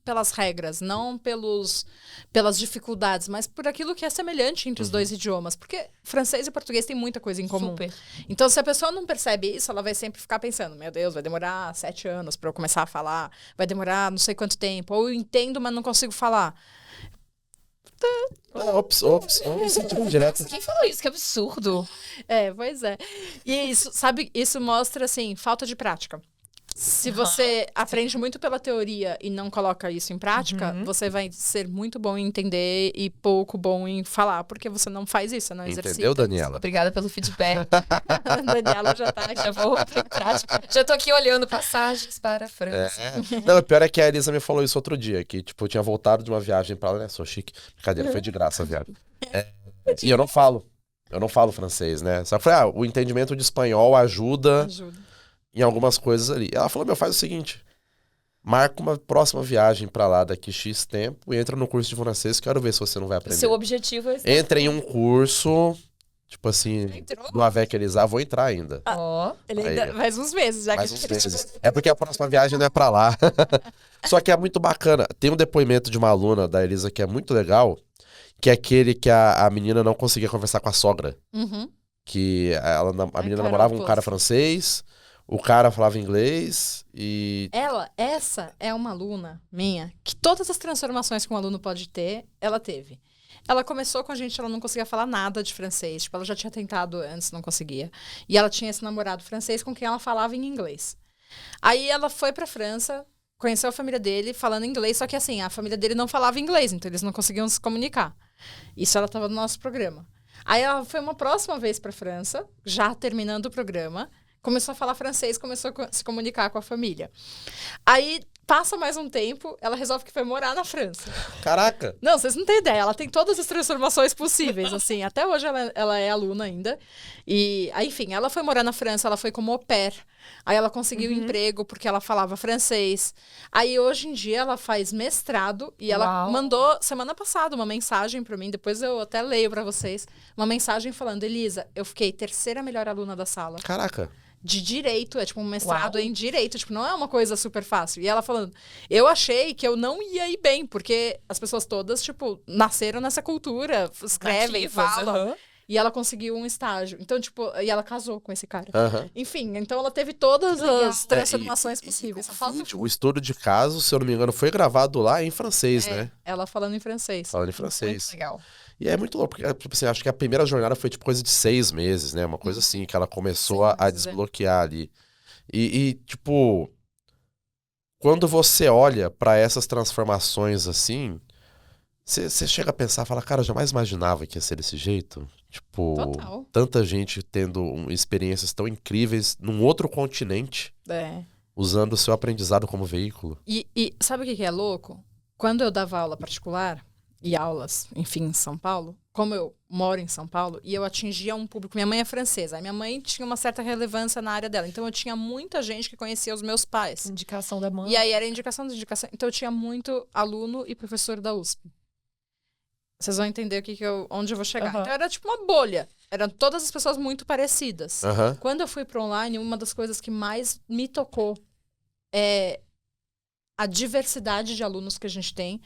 [SPEAKER 1] pelas regras, não pelas dificuldades, mas por aquilo que é semelhante entre os dois idiomas. Porque francês e português têm muita coisa em comum.
[SPEAKER 2] Super.
[SPEAKER 1] Então, se a pessoa não percebe isso, ela vai sempre ficar pensando, meu Deus, vai demorar 7 anos pra eu começar a falar, vai demorar não sei quanto tempo, ou eu entendo, mas não consigo falar.
[SPEAKER 3] Ops, direto.
[SPEAKER 2] Quem falou isso? Que absurdo.
[SPEAKER 1] Pois é. E isso, sabe, isso mostra, assim, falta de prática. Se você aprende muito pela teoria e não coloca isso em prática, você vai ser muito bom em entender e pouco bom em falar, porque você não faz isso, não exercita.
[SPEAKER 3] Entendeu, Daniela?
[SPEAKER 2] Obrigada pelo feedback.
[SPEAKER 1] A Daniela já tá aqui.
[SPEAKER 2] Já vou pra prática. Já tô aqui olhando passagens para a França.
[SPEAKER 3] Não, o pior é que a Elisa me falou isso outro dia, que, tipo, eu tinha voltado de uma viagem pra lá, né? Sou chique. Brincadeira, foi de graça a viagem. E eu não falo francês, né? Só que eu falei, o entendimento de espanhol ajuda em algumas coisas ali. Ela falou, faz o seguinte, marca uma próxima viagem pra lá daqui X tempo e entra no curso de francês, quero ver se você não vai aprender.
[SPEAKER 2] Seu objetivo é esse.
[SPEAKER 3] Entra em um curso, tipo assim, do Avec Elisa, vou entrar ainda.
[SPEAKER 1] Ele ainda mais uns meses, já
[SPEAKER 3] Mais
[SPEAKER 1] que
[SPEAKER 3] uns meses. É porque a próxima viagem não é pra lá. Só que é muito bacana. Tem um depoimento de uma aluna da Elisa que é muito legal, que é aquele que a menina não conseguia conversar com a sogra. Que a menina namorava um cara francês, o cara falava inglês e...
[SPEAKER 1] Essa é uma aluna minha, que todas as transformações que um aluno pode ter, ela teve. Ela começou com a gente, ela não conseguia falar nada de francês. Tipo, ela já tinha tentado antes, não conseguia. E ela tinha esse namorado francês com quem ela falava em inglês. Aí ela foi pra França, conheceu a família dele falando inglês, só que assim, a família dele não falava inglês, então eles não conseguiam se comunicar. Isso ela estava no nosso programa. Aí ela foi uma próxima vez pra França, já terminando o programa, começou a falar francês, começou a se comunicar com a família. Aí passa mais um tempo, ela resolve que vai morar na França.
[SPEAKER 3] Caraca!
[SPEAKER 1] Não, vocês não têm ideia. Ela tem todas as transformações possíveis, assim. Até hoje ela é aluna ainda. E, aí, enfim, ela foi morar na França, ela foi como au pair. Aí ela conseguiu emprego porque ela falava francês. Aí, hoje em dia, ela faz mestrado. E ela mandou, semana passada, uma mensagem pra mim. Depois eu até leio pra vocês. Uma mensagem falando, Elisa, eu fiquei terceira melhor aluna da sala.
[SPEAKER 3] Caraca!
[SPEAKER 1] De direito, é tipo um mestrado em direito, tipo, não é uma coisa super fácil. E ela falando, eu achei que eu não ia ir bem, porque as pessoas todas, tipo, nasceram nessa cultura, escrevem, falam. E ela conseguiu um estágio. Então, tipo, e ela casou com esse cara. Enfim, então ela teve todas as transformações possíveis.
[SPEAKER 3] O estudo de caso, se eu não me engano, foi gravado lá em francês, né?
[SPEAKER 1] Ela falando em francês.
[SPEAKER 3] Falando em francês.
[SPEAKER 2] Muito legal.
[SPEAKER 3] E é muito louco, porque tipo assim, acho que a primeira jornada foi tipo coisa de 6 meses, né? Uma coisa assim, que ela começou a desbloquear ali. E, tipo, quando você olha pra essas transformações assim, você chega a pensar, fala, cara, eu jamais imaginava que ia ser desse jeito. Tipo, tanta gente tendo experiências tão incríveis num outro continente, usando o seu aprendizado como veículo.
[SPEAKER 1] E sabe o que é louco? Quando eu dava aula particular, e aulas, enfim, em São Paulo, como eu moro em São Paulo, e eu atingia um público... Minha mãe é francesa. A minha mãe tinha uma certa relevância na área dela. Então, eu tinha muita gente que conhecia os meus pais.
[SPEAKER 2] Indicação da mãe.
[SPEAKER 1] E aí, era indicação de indicação. Então, eu tinha muito aluno e professor da USP. Vocês vão entender onde eu vou chegar. Então, era tipo uma bolha. Eram todas as pessoas muito parecidas. Quando eu fui para online, uma das coisas que mais me tocou é a diversidade de alunos que a gente tem.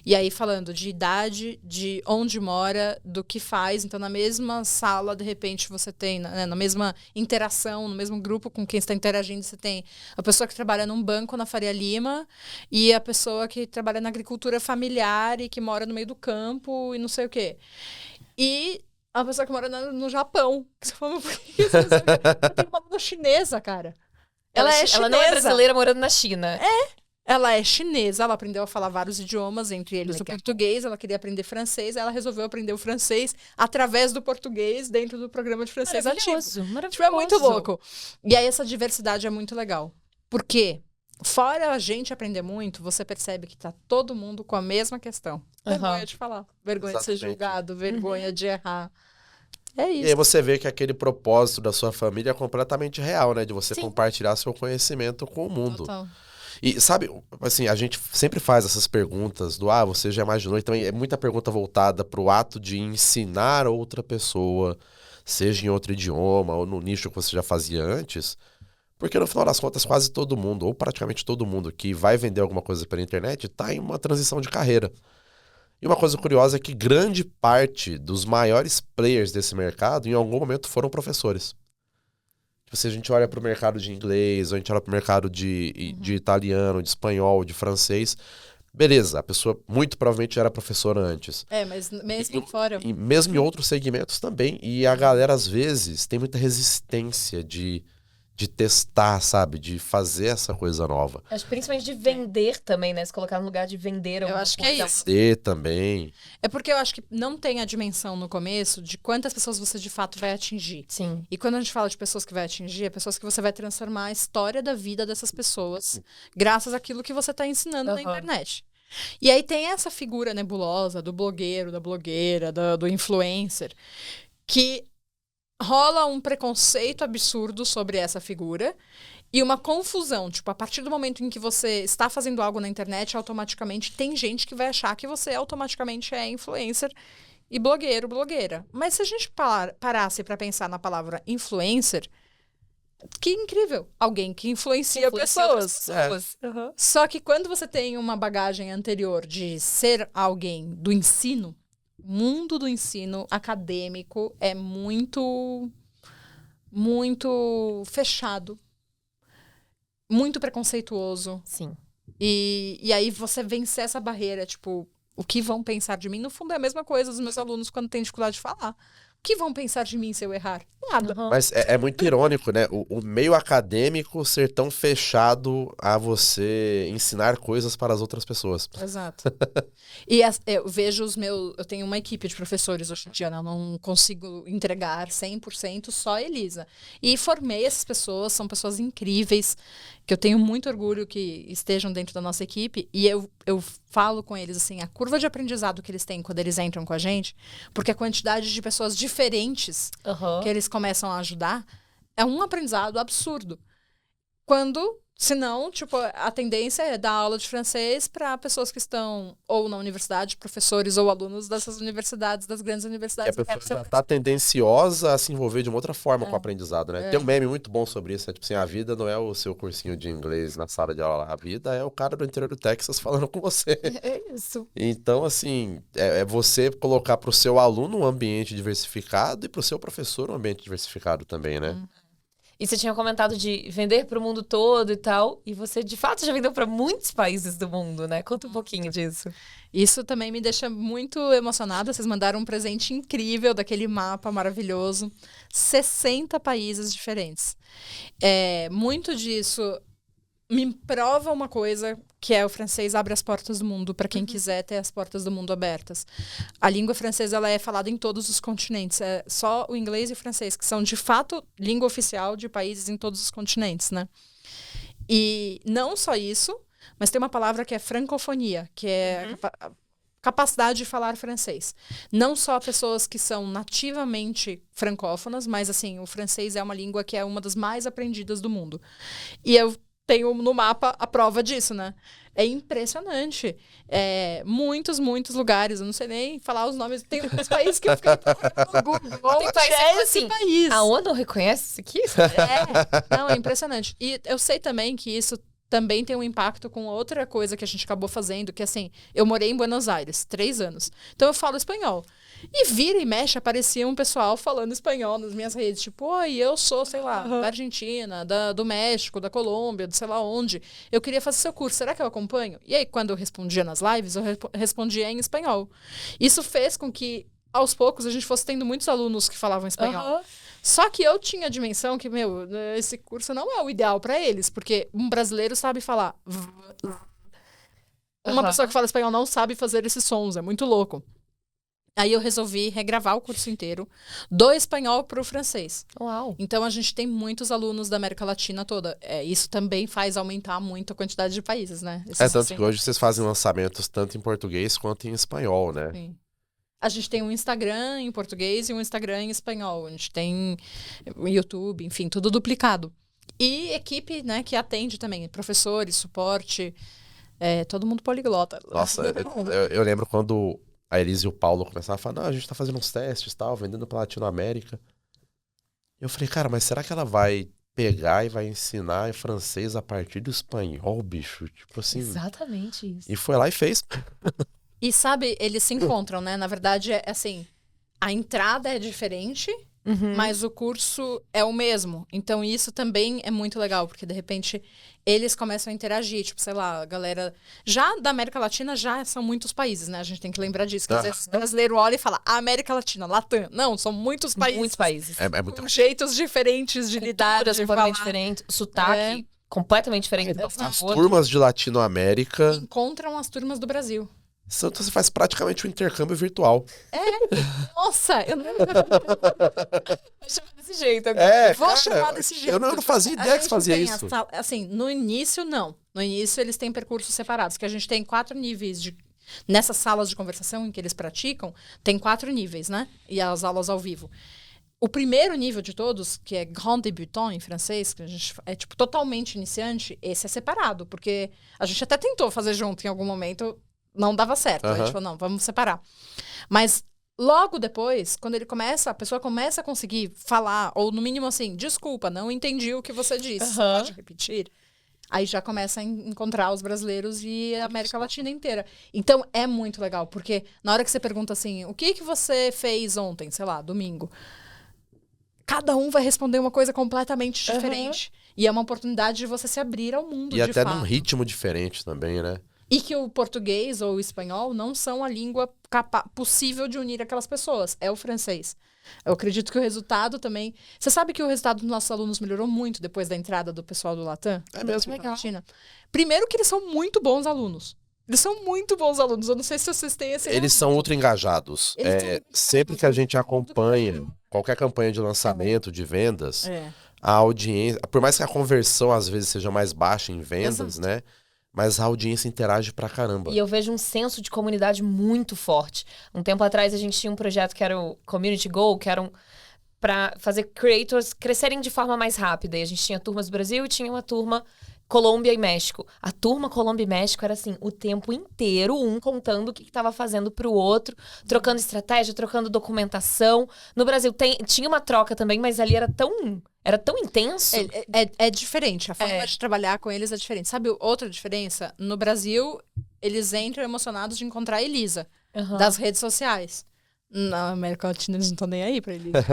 [SPEAKER 1] E aí, falando de idade, de onde mora, do que faz. Então, na mesma sala, de repente, você tem, né, na mesma interação, no mesmo grupo com quem está interagindo, você tem a pessoa que trabalha num banco na Faria Lima e a pessoa que trabalha na agricultura familiar e que mora no meio do campo e não sei o quê. E a pessoa que mora no Japão. Você fala, por que isso? Tem uma aluna chinesa, cara. Ela é chinesa.
[SPEAKER 2] Ela não é brasileira morando na China.
[SPEAKER 1] Ela é chinesa, ela aprendeu a falar vários idiomas, entre eles o português, ela queria aprender francês, ela resolveu aprender o francês através do português dentro do programa de francês ativo.
[SPEAKER 2] Maravilhoso.
[SPEAKER 1] Tipo, é muito louco. E aí essa diversidade é muito legal. Por quê? Fora a gente aprender muito, você percebe que tá todo mundo com a mesma questão. Vergonha de falar, vergonha de ser julgado, vergonha de errar. É isso.
[SPEAKER 3] E aí você vê que aquele propósito da sua família é completamente real, né? De você compartilhar seu conhecimento com o mundo.
[SPEAKER 1] Total.
[SPEAKER 3] E sabe, assim, a gente sempre faz essas perguntas do você já imaginou? Então é muita pergunta voltada para o ato de ensinar outra pessoa, seja em outro idioma ou no nicho que você já fazia antes. Porque no final das contas, quase todo mundo, ou praticamente todo mundo que vai vender alguma coisa pela internet, está em uma transição de carreira. E uma coisa curiosa é que grande parte dos maiores players desse mercado, em algum momento, foram professores. Se a gente olha para o mercado de inglês, ou a gente olha para o mercado de italiano, de espanhol, de francês, beleza, a pessoa muito provavelmente era professora antes.
[SPEAKER 1] Mas mesmo fora.
[SPEAKER 3] E mesmo em outros segmentos também. E a galera, às vezes, tem muita resistência de testar, sabe? De fazer essa coisa nova.
[SPEAKER 2] Acho principalmente de vender também, né? Se colocar no lugar de vender alguma coisa.
[SPEAKER 1] Eu acho que é isso.
[SPEAKER 3] Vender também.
[SPEAKER 1] É porque eu acho que não tem a dimensão no começo de quantas pessoas você de fato vai atingir.
[SPEAKER 2] Sim.
[SPEAKER 1] E quando a gente fala de pessoas que vai atingir, é pessoas que você vai transformar a história da vida dessas pessoas graças àquilo que você está ensinando na internet. E aí tem essa figura nebulosa do blogueiro, da blogueira, do influencer, que rola um preconceito absurdo sobre essa figura e uma confusão. Tipo, a partir do momento em que você está fazendo algo na internet, automaticamente tem gente que vai achar que você automaticamente é influencer e blogueiro, blogueira. Mas se a gente parasse para pensar na palavra influencer, que incrível! Alguém que influencia pessoas. Só que quando você tem uma bagagem anterior de ser alguém do ensino, o mundo do ensino acadêmico é muito fechado, muito preconceituoso.
[SPEAKER 2] Sim.
[SPEAKER 1] E aí você vencer essa barreira, tipo, o que vão pensar de mim? No fundo é a mesma coisa dos meus alunos quando têm dificuldade de falar. O que vão pensar de mim se eu errar? Nada.
[SPEAKER 3] Mas é muito irônico, né? O meio acadêmico ser tão fechado a você ensinar coisas para as outras pessoas.
[SPEAKER 1] Exato. E eu vejo eu tenho uma equipe de professores hoje em dia, né? Eu não consigo entregar 100%, só a Elisa. E formei essas pessoas, são pessoas incríveis, que eu tenho muito orgulho que estejam dentro da nossa equipe. E eu falo com eles, assim, a curva de aprendizado que eles têm quando eles entram com a gente, porque a quantidade de pessoas diferentes que eles começam a ajudar é um aprendizado absurdo. Senão, tipo, a tendência é dar aula de francês para pessoas que estão ou na universidade, professores ou alunos dessas universidades, das grandes universidades.
[SPEAKER 3] E a pessoa está tendenciosa a se envolver de uma outra forma com o aprendizado, né? Tem um meme muito bom sobre isso, né? Tipo assim, a vida não é o seu cursinho de inglês na sala de aula, a vida é o cara do interior do Texas falando com você.
[SPEAKER 1] É isso.
[SPEAKER 3] Então, assim, é você colocar para o seu aluno um ambiente diversificado e para o seu professor um ambiente diversificado também, né?
[SPEAKER 2] E você tinha comentado de vender para o mundo todo e tal, e você de fato já vendeu para muitos países do mundo, né? Conta um pouquinho disso.
[SPEAKER 1] Isso também me deixa muito emocionada. Vocês mandaram um presente incrível daquele mapa maravilhoso. 60 países diferentes. Muito disso me prova uma coisa, que é o francês abre as portas do mundo para quem quiser ter as portas do mundo abertas. A língua francesa ela é falada em todos os continentes. É só o inglês e o francês, que são, de fato, língua oficial de países em todos os continentes, né? E não só isso, mas tem uma palavra que é francofonia, que é capacidade de falar francês. Não só pessoas que são nativamente francófonas, mas assim, o francês é uma língua que é uma das mais aprendidas do mundo. E eu tenho no mapa a prova disso, né? É impressionante. Muitos lugares. Eu não sei nem falar os nomes. Tem uns países que eu fiquei no Google.
[SPEAKER 2] Tem país que assim,
[SPEAKER 1] país.
[SPEAKER 2] A ONU reconhece isso aqui?
[SPEAKER 1] Não, é impressionante. E eu sei também que isso também tem um impacto com outra coisa que a gente acabou fazendo, que assim, eu morei em Buenos Aires 3 anos. Então eu falo espanhol. E vira e mexe, aparecia um pessoal falando espanhol nas minhas redes. Tipo, oi, eu sou, sei lá, da Argentina, do México, da Colômbia, de sei lá onde. Eu queria fazer seu curso, será que eu acompanho? E aí, quando eu respondia nas lives, eu respondia em espanhol. Isso fez com que, aos poucos, a gente fosse tendo muitos alunos que falavam espanhol. Só que eu tinha a dimensão que, esse curso não é o ideal para eles, porque um brasileiro sabe falar. Uma pessoa que fala espanhol não sabe fazer esses sons, é muito louco. Aí eu resolvi regravar o curso inteiro do espanhol para o francês.
[SPEAKER 2] Uau!
[SPEAKER 1] Então a gente tem muitos alunos da América Latina toda. Isso também faz aumentar muito a quantidade de países, né?
[SPEAKER 3] Tanto que hoje vocês fazem lançamentos tanto em português quanto em espanhol, né?
[SPEAKER 1] Sim. A gente tem um Instagram em português e um Instagram em espanhol. A gente tem o YouTube, enfim, tudo duplicado. E equipe, né, que atende também. Professores, suporte, todo mundo poliglota.
[SPEAKER 3] Nossa, eu lembro quando a Elise e o Paulo começaram a falar, não, a gente tá fazendo uns testes e tal, vendendo pra Latinoamérica. Eu falei, cara, mas será que ela vai pegar e vai ensinar francês a partir do espanhol, bicho? Tipo assim...
[SPEAKER 2] Exatamente isso.
[SPEAKER 3] E foi lá e fez.
[SPEAKER 1] E sabe, eles se encontram, né? Na verdade, assim, a entrada é diferente, mas o curso é o mesmo. Então, isso também é muito legal, porque, de repente, eles começam a interagir. Tipo, sei lá, a galera... Já da América Latina, já são muitos países, né? A gente tem que lembrar disso. Que às vezes o brasileiro olha e fala, América Latina, Latam. Não, são muitos países.
[SPEAKER 2] Muitos países.
[SPEAKER 1] Com jeitos diferentes de lidar, de
[SPEAKER 2] completamente
[SPEAKER 1] falar.
[SPEAKER 2] diferentes. Sotaque completamente diferente.
[SPEAKER 3] As turmas de Latinoamérica...
[SPEAKER 1] Encontram as turmas do Brasil.
[SPEAKER 3] Então você faz praticamente um intercâmbio virtual.
[SPEAKER 1] Nossa, eu não
[SPEAKER 2] Vou chamar desse jeito agora.
[SPEAKER 1] Vou chamar desse jeito.
[SPEAKER 3] Eu não fazia ideia que você fazia isso.
[SPEAKER 1] Assim, no início, não. No início, eles têm percursos separados, que a gente tem 4 níveis de... Nessas salas de conversação em que eles praticam, tem 4 níveis, né? E as aulas ao vivo. O primeiro nível de todos, que é Grand Débutant em francês, que a gente é tipo totalmente iniciante, esse é separado, porque a gente até tentou fazer junto em algum momento... Não dava certo. A gente falou, não, vamos separar. Mas logo depois, quando a pessoa começa a conseguir falar, ou no mínimo assim, desculpa, não entendi o que você disse, pode repetir? Aí já começa a encontrar os brasileiros e a América Latina inteira. Então, é muito legal, porque na hora que você pergunta assim, o que você fez ontem, sei lá, domingo? Cada um vai responder uma coisa completamente diferente. E é uma oportunidade de você se abrir ao mundo,
[SPEAKER 3] e
[SPEAKER 1] de
[SPEAKER 3] até
[SPEAKER 1] fato.
[SPEAKER 3] num ritmo diferente também, né?
[SPEAKER 1] E que o português ou o espanhol não são a língua possível de unir aquelas pessoas. É o francês. Eu acredito que o resultado também... Você sabe que o resultado dos nossos alunos melhorou muito depois da entrada do pessoal do Latam?
[SPEAKER 3] É mesmo?
[SPEAKER 1] Legal. Primeiro que eles são muito bons alunos. Eles são muito bons alunos. Eu não sei se vocês têm esse...
[SPEAKER 3] Eles são ultra engajados. Sempre que a gente acompanha qualquer campanha de lançamento, de vendas, a audiência... Por mais que a conversão às vezes seja mais baixa em vendas, né? Mas a audiência interage pra caramba.
[SPEAKER 2] E eu vejo um senso de comunidade muito forte. Um tempo atrás a gente tinha um projeto que era o Community Go, que era pra fazer creators crescerem de forma mais rápida. E a gente tinha turmas do Brasil e tinha uma turma Colômbia e México. A turma Colômbia e México era assim, o tempo inteiro, um contando o que estava fazendo pro outro, trocando estratégia, trocando documentação. No Brasil tinha uma troca também, mas ali era tão intenso.
[SPEAKER 1] É diferente. A forma de trabalhar com eles é diferente. Sabe outra diferença? No Brasil, eles entram emocionados de encontrar a Elisa, das redes sociais. Na América Latina, eles não estão nem aí pra Elisa.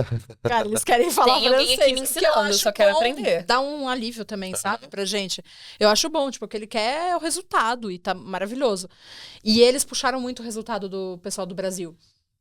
[SPEAKER 1] Cara, eles querem falar
[SPEAKER 2] Tem alguém aqui me ensinando, eu só quero aprender.
[SPEAKER 1] Dá um alívio também, sabe? Pra gente. Eu acho bom, tipo, o que ele quer é o resultado e tá maravilhoso. E eles puxaram muito o resultado do pessoal do Brasil.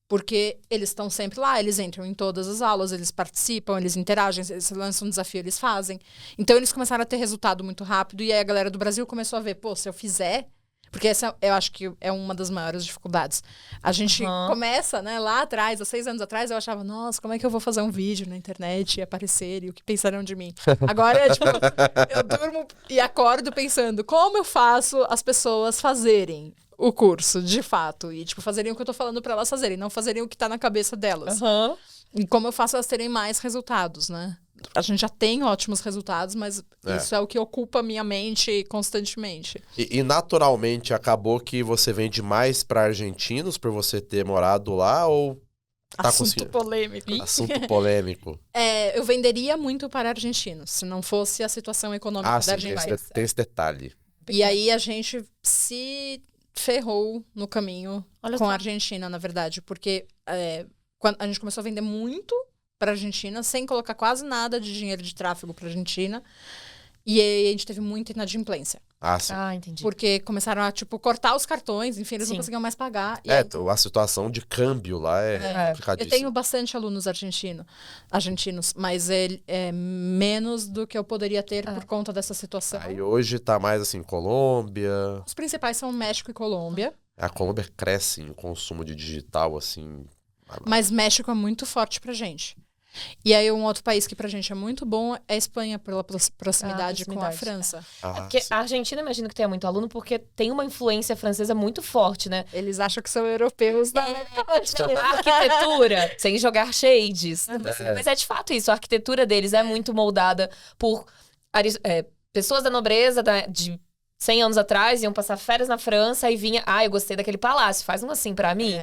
[SPEAKER 1] Porque eles estão sempre lá, eles entram em todas as aulas, eles participam, eles interagem, eles lançam um desafio, eles fazem. Então, eles começaram a ter resultado muito rápido. E aí, a galera do Brasil começou a ver, pô, se eu fizer... Porque essa, eu acho que é uma das maiores dificuldades. A gente começa, né, lá atrás, há 6 anos atrás, eu achava, nossa, como é que eu vou fazer um vídeo na internet e aparecer? E o que pensarão de mim? Agora, tipo, eu durmo e acordo pensando, como eu faço as pessoas fazerem? o curso, de fato. E, tipo, fazeriam o que eu tô falando pra elas fazerem, não fazeriam o que tá na cabeça delas.
[SPEAKER 2] Aham.
[SPEAKER 1] E como eu faço elas terem mais resultados, né? A gente já tem ótimos resultados, mas isso é o que ocupa a minha mente constantemente.
[SPEAKER 3] E naturalmente acabou que você vende mais para argentinos por você ter morado lá ou tá
[SPEAKER 1] Assunto polêmico.
[SPEAKER 3] assunto polêmico?
[SPEAKER 1] Eu venderia muito para argentinos, se não fosse a situação econômica da
[SPEAKER 3] Sim,
[SPEAKER 1] Argentina.
[SPEAKER 3] tem esse detalhe.
[SPEAKER 1] E aí a gente se ferrou no caminho
[SPEAKER 2] Olha
[SPEAKER 1] com
[SPEAKER 2] só.
[SPEAKER 1] a Argentina, na verdade, porque quando a gente começou a vender muito para a Argentina, sem colocar quase nada de dinheiro de tráfego para a Argentina, e aí a gente teve muita inadimplência.
[SPEAKER 3] Sim.
[SPEAKER 2] Ah, entendi.
[SPEAKER 1] Porque começaram a, tipo, cortar os cartões, enfim, eles não
[SPEAKER 2] Sim.
[SPEAKER 1] conseguiam mais pagar. E aí,
[SPEAKER 3] A situação de câmbio lá é
[SPEAKER 1] eu
[SPEAKER 3] complicadíssima.
[SPEAKER 1] tenho bastante alunos argentinos, mas é menos do que eu poderia ter por conta dessa situação.
[SPEAKER 3] Aí hoje tá mais assim, Colômbia.
[SPEAKER 1] Os principais são México e Colômbia.
[SPEAKER 3] A Colômbia cresce em consumo de digital, assim.
[SPEAKER 1] Mas México é muito forte pra gente. E aí, um outro país que pra gente é muito bom é a Espanha, pela proximidade com a
[SPEAKER 2] proximidade,
[SPEAKER 1] França.
[SPEAKER 2] Porque a Argentina, imagino que tenha muito aluno, porque tem uma influência francesa muito forte, né?
[SPEAKER 1] Eles acham que são europeus da América Latina.
[SPEAKER 2] A arquitetura, sem jogar shades. Mas é de fato isso, a arquitetura deles é muito moldada por pessoas da nobreza de 100 anos atrás, iam passar férias na França e vinha, eu gostei daquele palácio, faz um assim pra mim.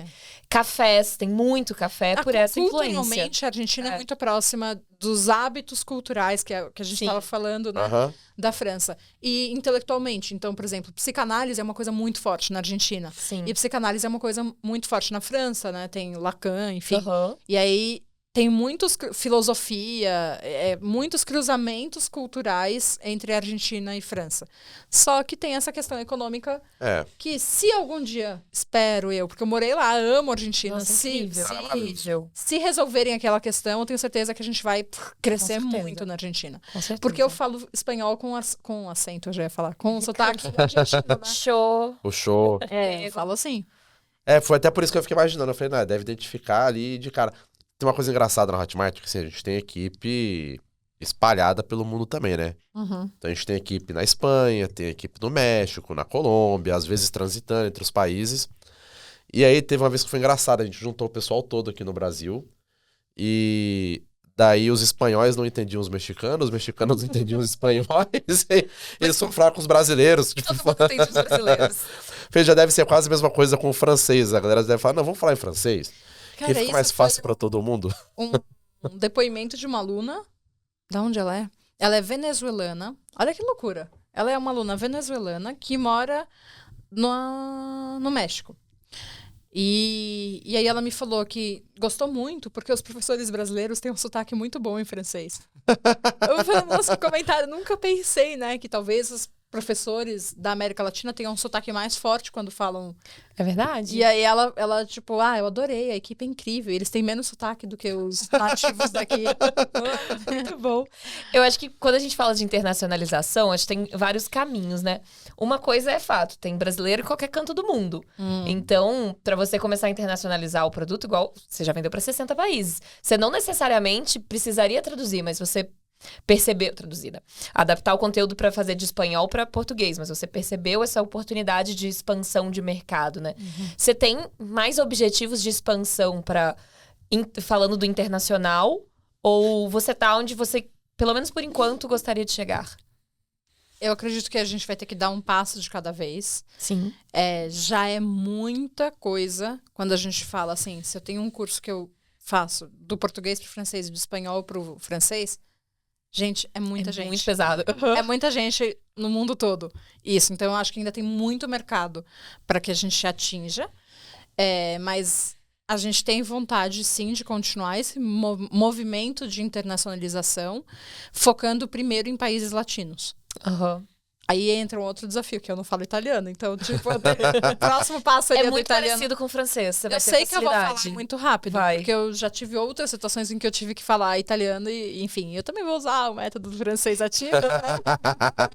[SPEAKER 2] Cafés, tem muito café por essa influência.
[SPEAKER 1] Culturalmente, a Argentina é muito próxima dos hábitos culturais que a gente estava falando, né? Da França. E intelectualmente. Então, por exemplo, psicanálise é uma coisa muito forte na Argentina.
[SPEAKER 2] Sim.
[SPEAKER 1] E psicanálise é uma coisa muito forte na França, né? Tem Lacan, enfim.
[SPEAKER 2] Aham.
[SPEAKER 1] E aí tem filosofia, muitos cruzamentos culturais entre Argentina e França. Só que tem essa questão econômica que, se algum dia, espero eu, porque eu morei lá, amo a Argentina,
[SPEAKER 2] Nossa, incrível.
[SPEAKER 1] se resolverem aquela questão, eu tenho certeza que a gente vai crescer
[SPEAKER 2] certeza.
[SPEAKER 1] muito na Argentina.
[SPEAKER 2] Com certeza.
[SPEAKER 1] Porque eu falo espanhol com acento, eu já ia falar, com sotaque argentino, né?
[SPEAKER 2] Show.
[SPEAKER 3] Puxou.
[SPEAKER 1] Eu falo assim.
[SPEAKER 3] Foi até por isso que eu fiquei imaginando. Eu falei, deve identificar ali de cara. Tem uma coisa engraçada na Hotmart, que assim, a gente tem equipe espalhada pelo mundo também, né? Então a gente tem equipe na Espanha, tem equipe no México, na Colômbia, às vezes transitando entre os países. E aí teve uma vez que foi engraçado, a gente juntou o pessoal todo aqui no Brasil. E daí os espanhóis não entendiam os mexicanos não entendiam os espanhóis. Eles foram falar com os brasileiros.
[SPEAKER 2] Todo mundo entende os brasileiros.
[SPEAKER 3] Já deve ser quase a mesma coisa com o francês. A galera deve falar, não, vamos falar em francês.
[SPEAKER 1] Cara,
[SPEAKER 3] que fica mais fácil pra todo mundo.
[SPEAKER 1] Um depoimento de uma aluna. Da onde ela é? Ela é venezuelana. Olha que loucura. Ela é uma aluna venezuelana que mora no México. E aí ela me falou que gostou muito porque os professores brasileiros têm um sotaque muito bom em francês. Eu falei, nossa, que comentário. Nunca pensei, né, que talvez os professores da América Latina tenham um sotaque mais forte quando falam.
[SPEAKER 2] É verdade?
[SPEAKER 1] E aí ela tipo, eu adorei, a equipe é incrível. Eles têm menos sotaque do que os nativos daqui.
[SPEAKER 2] Muito bom. Eu acho que quando a gente fala de internacionalização, acho que tem vários caminhos, né? Uma coisa é fato, tem brasileiro em qualquer canto do mundo. Então, para você começar a internacionalizar o produto, igual você já vendeu para 60 países, você não necessariamente precisaria traduzir, mas você percebeu, traduzida, adaptar o conteúdo para fazer de espanhol para português, mas você percebeu essa oportunidade de expansão de mercado, né? Você tem mais objetivos de expansão falando do internacional, ou você tá onde você, pelo menos por enquanto, gostaria de chegar?
[SPEAKER 1] Eu acredito que a gente vai ter que dar um passo de cada vez.
[SPEAKER 2] Sim.
[SPEAKER 1] Já é muita coisa quando a gente fala assim, se eu tenho um curso que eu faço do português pro francês e do espanhol pro francês, gente, é muita gente.
[SPEAKER 2] Muito pesado.
[SPEAKER 1] É muita gente no mundo todo. Isso, então eu acho que ainda tem muito mercado para que a gente atinja. Mas a gente tem vontade, sim, de continuar esse movimento de internacionalização, focando primeiro em países latinos. Aí entra um outro desafio, que eu não falo italiano. Então, tipo, o próximo passo seria
[SPEAKER 2] É
[SPEAKER 1] do
[SPEAKER 2] muito
[SPEAKER 1] italiano.
[SPEAKER 2] parecido com o francês. Você vai
[SPEAKER 1] Eu
[SPEAKER 2] ter
[SPEAKER 1] sei que eu vou
[SPEAKER 2] facilidade.
[SPEAKER 1] falar muito rápido, porque eu já tive outras situações em que eu tive que falar italiano e, enfim, eu também vou usar o método do francês ativo, né?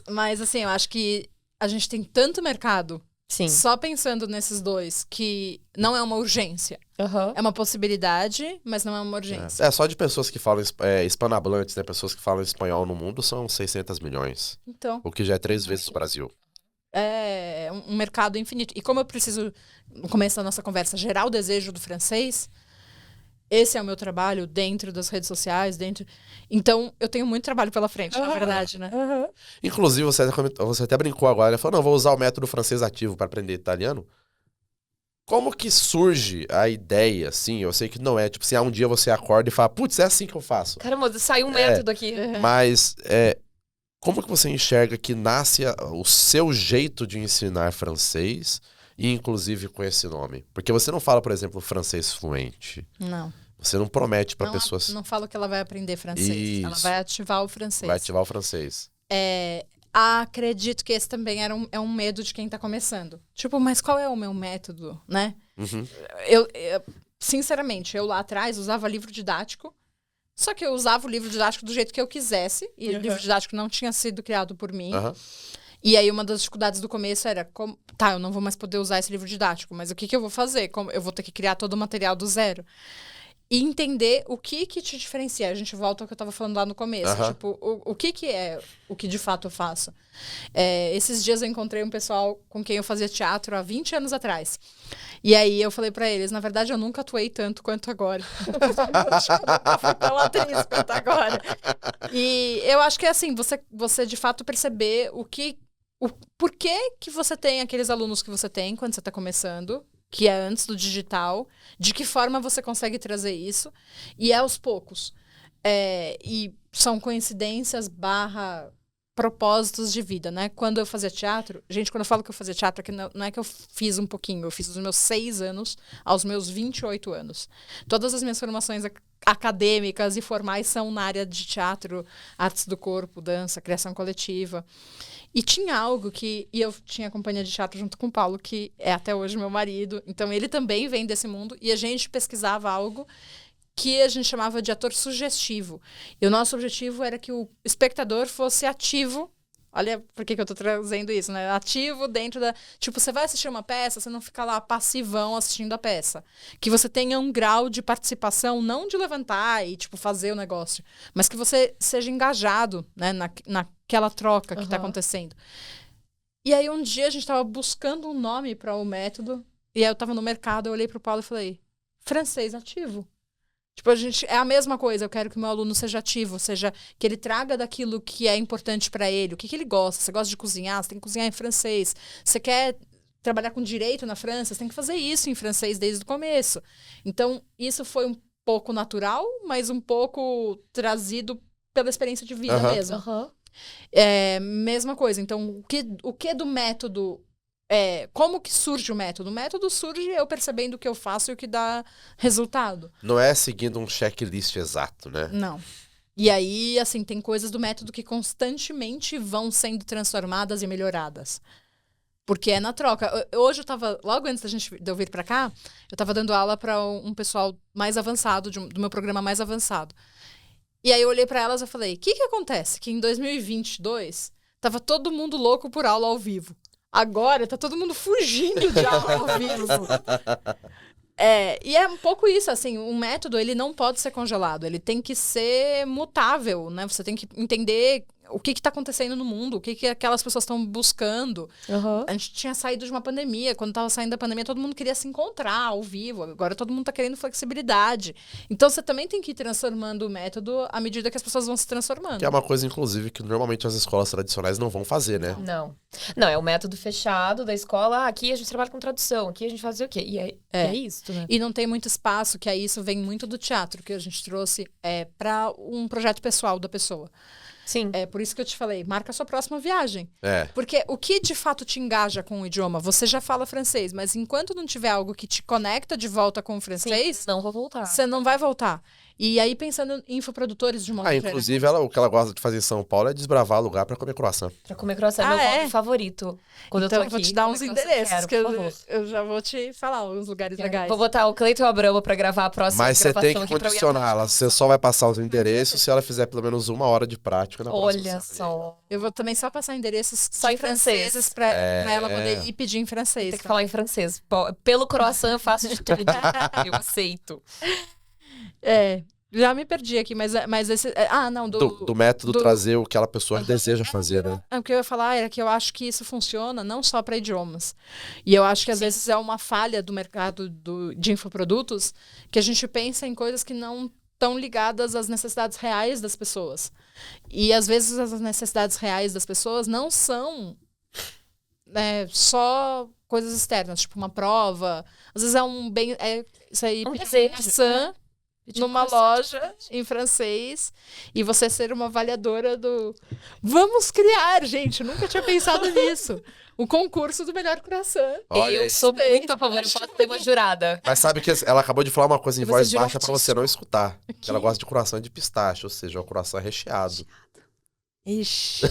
[SPEAKER 1] mas, assim, eu acho que a gente tem tanto mercado,
[SPEAKER 2] Sim.
[SPEAKER 1] só pensando nesses dois, que não é uma urgência. É uma possibilidade, mas não é uma urgência.
[SPEAKER 3] Só de pessoas que falam hispanohablantes, né? Pessoas que falam espanhol no mundo são 600 milhões.
[SPEAKER 1] Então,
[SPEAKER 3] O que já é 3 vezes o Brasil.
[SPEAKER 1] é um mercado infinito. E como eu preciso, no começo da nossa conversa, gerar o desejo do francês, esse é o meu trabalho dentro das redes sociais, Então, eu tenho muito trabalho pela frente, na verdade, né?
[SPEAKER 3] Inclusive, você até brincou agora, falou, não, vou usar o método francês ativo para aprender italiano. Como que surge a ideia, assim? Eu sei que não é, tipo assim, um dia você acorda e fala, putz, é assim que eu faço.
[SPEAKER 2] Caramba, saiu um método aqui.
[SPEAKER 3] Mas, como que você enxerga que nasce o seu jeito de ensinar francês, e inclusive com esse nome? Porque você não fala, por exemplo, francês fluente.
[SPEAKER 1] Não.
[SPEAKER 3] Você não promete para pessoas...
[SPEAKER 1] Não falo que ela vai aprender francês.
[SPEAKER 3] Isso.
[SPEAKER 1] Ela vai ativar o francês.
[SPEAKER 3] Vai ativar o francês.
[SPEAKER 1] Acredito que esse também é um medo de quem tá começando. Tipo, mas qual é o meu método, né?
[SPEAKER 3] Uhum.
[SPEAKER 1] Sinceramente, eu lá atrás usava livro didático, só que eu usava o livro didático do jeito que eu quisesse, e o livro didático não tinha sido criado por mim. E aí, uma das dificuldades do começo era, eu não vou mais poder usar esse livro didático, mas o que eu vou fazer? Eu vou ter que criar todo o material do zero. E entender o que te diferencia. A gente volta ao que eu estava falando lá no começo. Tipo, o que é o que de fato eu faço. Esses dias eu encontrei um pessoal com quem eu fazia teatro há 20 anos atrás. E aí eu falei pra eles, na verdade eu nunca atuei tanto quanto agora. Acho que eu nunca fui tão atriz quanto agora. E eu acho que é assim, você de fato perceber o porquê que você tem aqueles alunos que você tem quando você está começando, que é antes do digital, de que forma você consegue trazer isso, e aos poucos. E são coincidências / propósitos de vida, né? Quando eu fazia teatro, gente, quando eu falo que eu fazia teatro, que não é que eu fiz um pouquinho, eu fiz dos meus 6 anos aos meus 28 anos. Todas as minhas formações acadêmicas e formais são na área de teatro, artes do corpo, dança, criação coletiva. E tinha algo e eu tinha companhia de teatro junto com o Paulo, que é até hoje meu marido, então ele também vem desse mundo, e a gente pesquisava algo que a gente chamava de ator sugestivo. E o nosso objetivo era que o espectador fosse ativo. Olha por que eu tô trazendo isso, né? Ativo dentro da... Tipo, você vai assistir uma peça, você não fica lá passivão assistindo a peça. Que você tenha um grau de participação, não de levantar e, tipo, fazer o negócio, mas que você seja engajado, né? Naquela troca que tá acontecendo. E aí, um dia, a gente tava buscando um nome para o método, e aí eu tava no mercado, eu olhei pro Paulo e falei, francês ativo. Tipo, é a mesma coisa, eu quero que o meu aluno seja ativo, seja que ele traga daquilo que é importante para ele, o que ele gosta. Você gosta de cozinhar, você tem que cozinhar em francês. Você quer trabalhar com direito na França, você tem que fazer isso em francês desde o começo. Então, isso foi um pouco natural, mas um pouco trazido pela experiência de vida mesmo. Mesma coisa. Então, o que do método... como que surge o método? O método surge eu percebendo o que eu faço e o que dá resultado.
[SPEAKER 3] Não é seguindo um checklist exato, né?
[SPEAKER 1] Não. E aí, assim, tem coisas do método que constantemente vão sendo transformadas e melhoradas. Porque é na troca. Hoje eu tava, logo antes de eu vir pra cá, eu tava dando aula pra um pessoal mais avançado, do meu programa mais avançado. E aí eu olhei pra elas e falei, o que acontece? Que em 2022, tava todo mundo louco por aula ao vivo. Agora tá todo mundo fugindo de aula ao vivo. E é um pouco isso, assim, um método, ele não pode ser congelado, ele tem que ser mutável, né? Você tem que entender o que tá acontecendo no mundo, o que aquelas pessoas estão buscando. A gente tinha saído de uma pandemia, quando tava saindo da pandemia, todo mundo queria se encontrar ao vivo, agora todo mundo tá querendo flexibilidade. Então você também tem que ir transformando o método à medida que as pessoas vão se transformando.
[SPEAKER 3] Que é uma coisa, inclusive, que normalmente as escolas tradicionais não vão fazer, né?
[SPEAKER 2] Não, é o método fechado da escola. Aqui a gente trabalha com tradução, aqui a gente faz o quê? E é isso, né?
[SPEAKER 1] E não tem muito espaço, que aí isso vem muito do teatro, que a gente trouxe para um projeto pessoal da pessoa.
[SPEAKER 2] Sim.
[SPEAKER 1] É por isso que eu te falei, marca a sua próxima viagem.
[SPEAKER 3] É.
[SPEAKER 1] Porque o que de fato te engaja com o idioma, você já fala francês, mas enquanto não tiver algo que te conecta de volta com o francês,
[SPEAKER 2] sim, não vou voltar.
[SPEAKER 1] Você não vai voltar. E aí, pensando em infoprodutores de modo geral.
[SPEAKER 3] Inclusive, o que ela gosta de fazer em São Paulo é desbravar lugar pra comer croissant.
[SPEAKER 2] Pra comer croissant é meu hobby favorito. Quando
[SPEAKER 1] então,
[SPEAKER 2] eu tô aqui.
[SPEAKER 1] Vou te dar uns endereços, que
[SPEAKER 2] quero,
[SPEAKER 1] eu já vou te falar alguns lugares legais.
[SPEAKER 2] Vou botar o Cleiton Abramo pra gravar a próxima gravação.
[SPEAKER 3] Mas você tem que condicionar ela. Você só vai passar os endereços se ela fizer pelo menos 1 hora de prática na próxima.
[SPEAKER 2] Olha só.
[SPEAKER 1] Eu vou também só passar endereços
[SPEAKER 2] só em francês.
[SPEAKER 1] Pra ela poder ir pedir em francês.
[SPEAKER 2] Tem que falar em francês. Pelo croissant eu faço de tudo. Eu aceito.
[SPEAKER 1] Já me perdi aqui, mas esse... não,
[SPEAKER 3] Do método trazer o que aquela pessoa deseja fazer, né?
[SPEAKER 1] O que eu ia falar era que eu acho que isso funciona não só para idiomas. E eu acho que às vezes é uma falha do mercado de infoprodutos que a gente pensa em coisas que não estão ligadas às necessidades reais das pessoas. E às vezes as necessidades reais das pessoas não são só coisas externas, tipo uma prova. Às vezes é um bem... isso aí, maçã numa loja em francês e você ser uma avaliadora do... Vamos criar, gente! Eu nunca tinha pensado nisso. O concurso do melhor croissant.
[SPEAKER 3] Olha,
[SPEAKER 2] eu sou muito a favor, eu posso ter uma jurada.
[SPEAKER 3] Mas sabe que ela acabou de falar uma coisa em
[SPEAKER 2] Você
[SPEAKER 3] voz
[SPEAKER 2] jurou
[SPEAKER 3] baixa pra você não escutar. Que ela gosta de croissant de pistache, ou seja, o croissant recheado.
[SPEAKER 1] Ixi.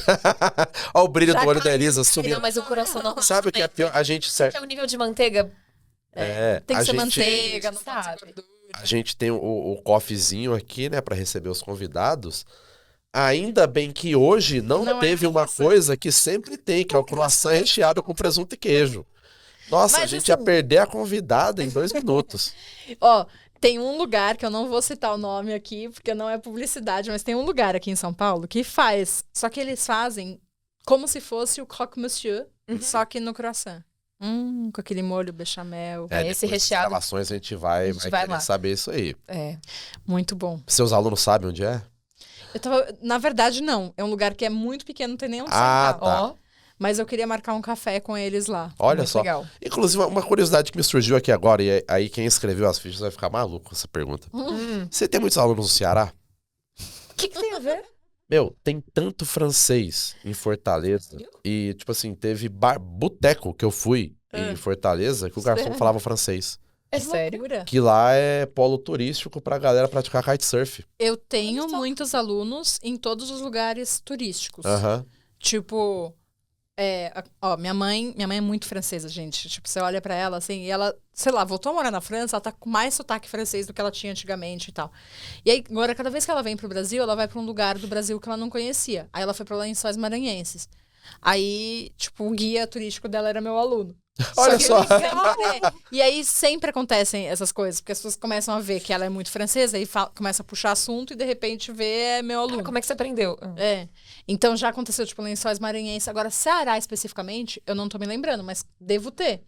[SPEAKER 3] Olha o brilho
[SPEAKER 2] Já
[SPEAKER 3] do olho da
[SPEAKER 2] caiu.
[SPEAKER 3] Elisa subindo.
[SPEAKER 2] Não, mas o coração não...
[SPEAKER 3] Sabe o que é pior? A gente...
[SPEAKER 2] Que é o nível de manteiga.
[SPEAKER 1] Tem que
[SPEAKER 3] a
[SPEAKER 1] ser
[SPEAKER 3] gente,
[SPEAKER 1] manteiga, não pode ser
[SPEAKER 2] sabe?
[SPEAKER 1] gordura.
[SPEAKER 3] A gente tem o coffeezinho aqui, né, pra receber os convidados. Ainda bem que hoje não teve uma coisa que sempre tem, que é o croissant recheado com presunto e queijo. Nossa,
[SPEAKER 1] Mas
[SPEAKER 3] a gente
[SPEAKER 1] assim-
[SPEAKER 3] ia perder a convidada em 2 minutos.
[SPEAKER 1] Ó, tem um lugar que eu não vou citar o nome aqui, porque não é publicidade, mas tem um lugar aqui em São Paulo que faz. Só que eles fazem como se fosse o croque monsieur, só que no croissant. Com aquele molho bechamel.
[SPEAKER 2] Esse
[SPEAKER 3] depois das
[SPEAKER 2] recheado-
[SPEAKER 3] gravações a gente vai
[SPEAKER 2] vai
[SPEAKER 3] querer
[SPEAKER 2] lá.
[SPEAKER 3] saber isso aí.
[SPEAKER 1] Muito bom.
[SPEAKER 3] Seus alunos sabem onde é?
[SPEAKER 1] Na verdade, não. É um lugar que é muito pequeno, não tem nem onde
[SPEAKER 3] Ah,
[SPEAKER 1] sentar.
[SPEAKER 3] tá.
[SPEAKER 2] Ó,
[SPEAKER 1] Mas eu queria marcar um café com eles lá.
[SPEAKER 3] Olha
[SPEAKER 1] Muito
[SPEAKER 3] só.
[SPEAKER 1] legal.
[SPEAKER 3] Inclusive, uma curiosidade que me surgiu aqui agora, e aí quem escreveu as fichas vai ficar maluco com essa pergunta. Você tem muitos alunos no Ceará?
[SPEAKER 2] o que tem a ver?
[SPEAKER 3] Meu, tem tanto francês em Fortaleza. E, tipo assim, teve boteco que eu fui em Fortaleza que o garçom
[SPEAKER 1] Sério?
[SPEAKER 3] falava francês.
[SPEAKER 2] É
[SPEAKER 1] Que
[SPEAKER 2] sério?
[SPEAKER 1] loucura.
[SPEAKER 3] Que lá é polo turístico pra galera praticar kitesurf.
[SPEAKER 1] Eu tenho muitos alunos em todos os lugares turísticos.
[SPEAKER 3] Aham.
[SPEAKER 1] Tipo, minha mãe é muito francesa, gente. Tipo, você olha pra ela assim, e ela, sei lá, voltou a morar na França, ela tá com mais sotaque francês do que ela tinha antigamente e tal. E aí, agora, cada vez que ela vem pro Brasil, ela vai pra um lugar do Brasil que ela não conhecia. Aí ela foi pra Lençóis Maranhenses. Aí, tipo, o guia turístico dela era meu aluno.
[SPEAKER 3] Olha
[SPEAKER 1] que
[SPEAKER 3] só.
[SPEAKER 1] E aí sempre acontecem essas coisas, porque as pessoas começam a ver que ela é muito francesa e começa a puxar assunto e de repente vê meu aluno.
[SPEAKER 2] Como é que você aprendeu?
[SPEAKER 1] Então já aconteceu, tipo, Lençóis Maranhenses. Agora, Ceará especificamente, eu não tô me lembrando, mas devo ter.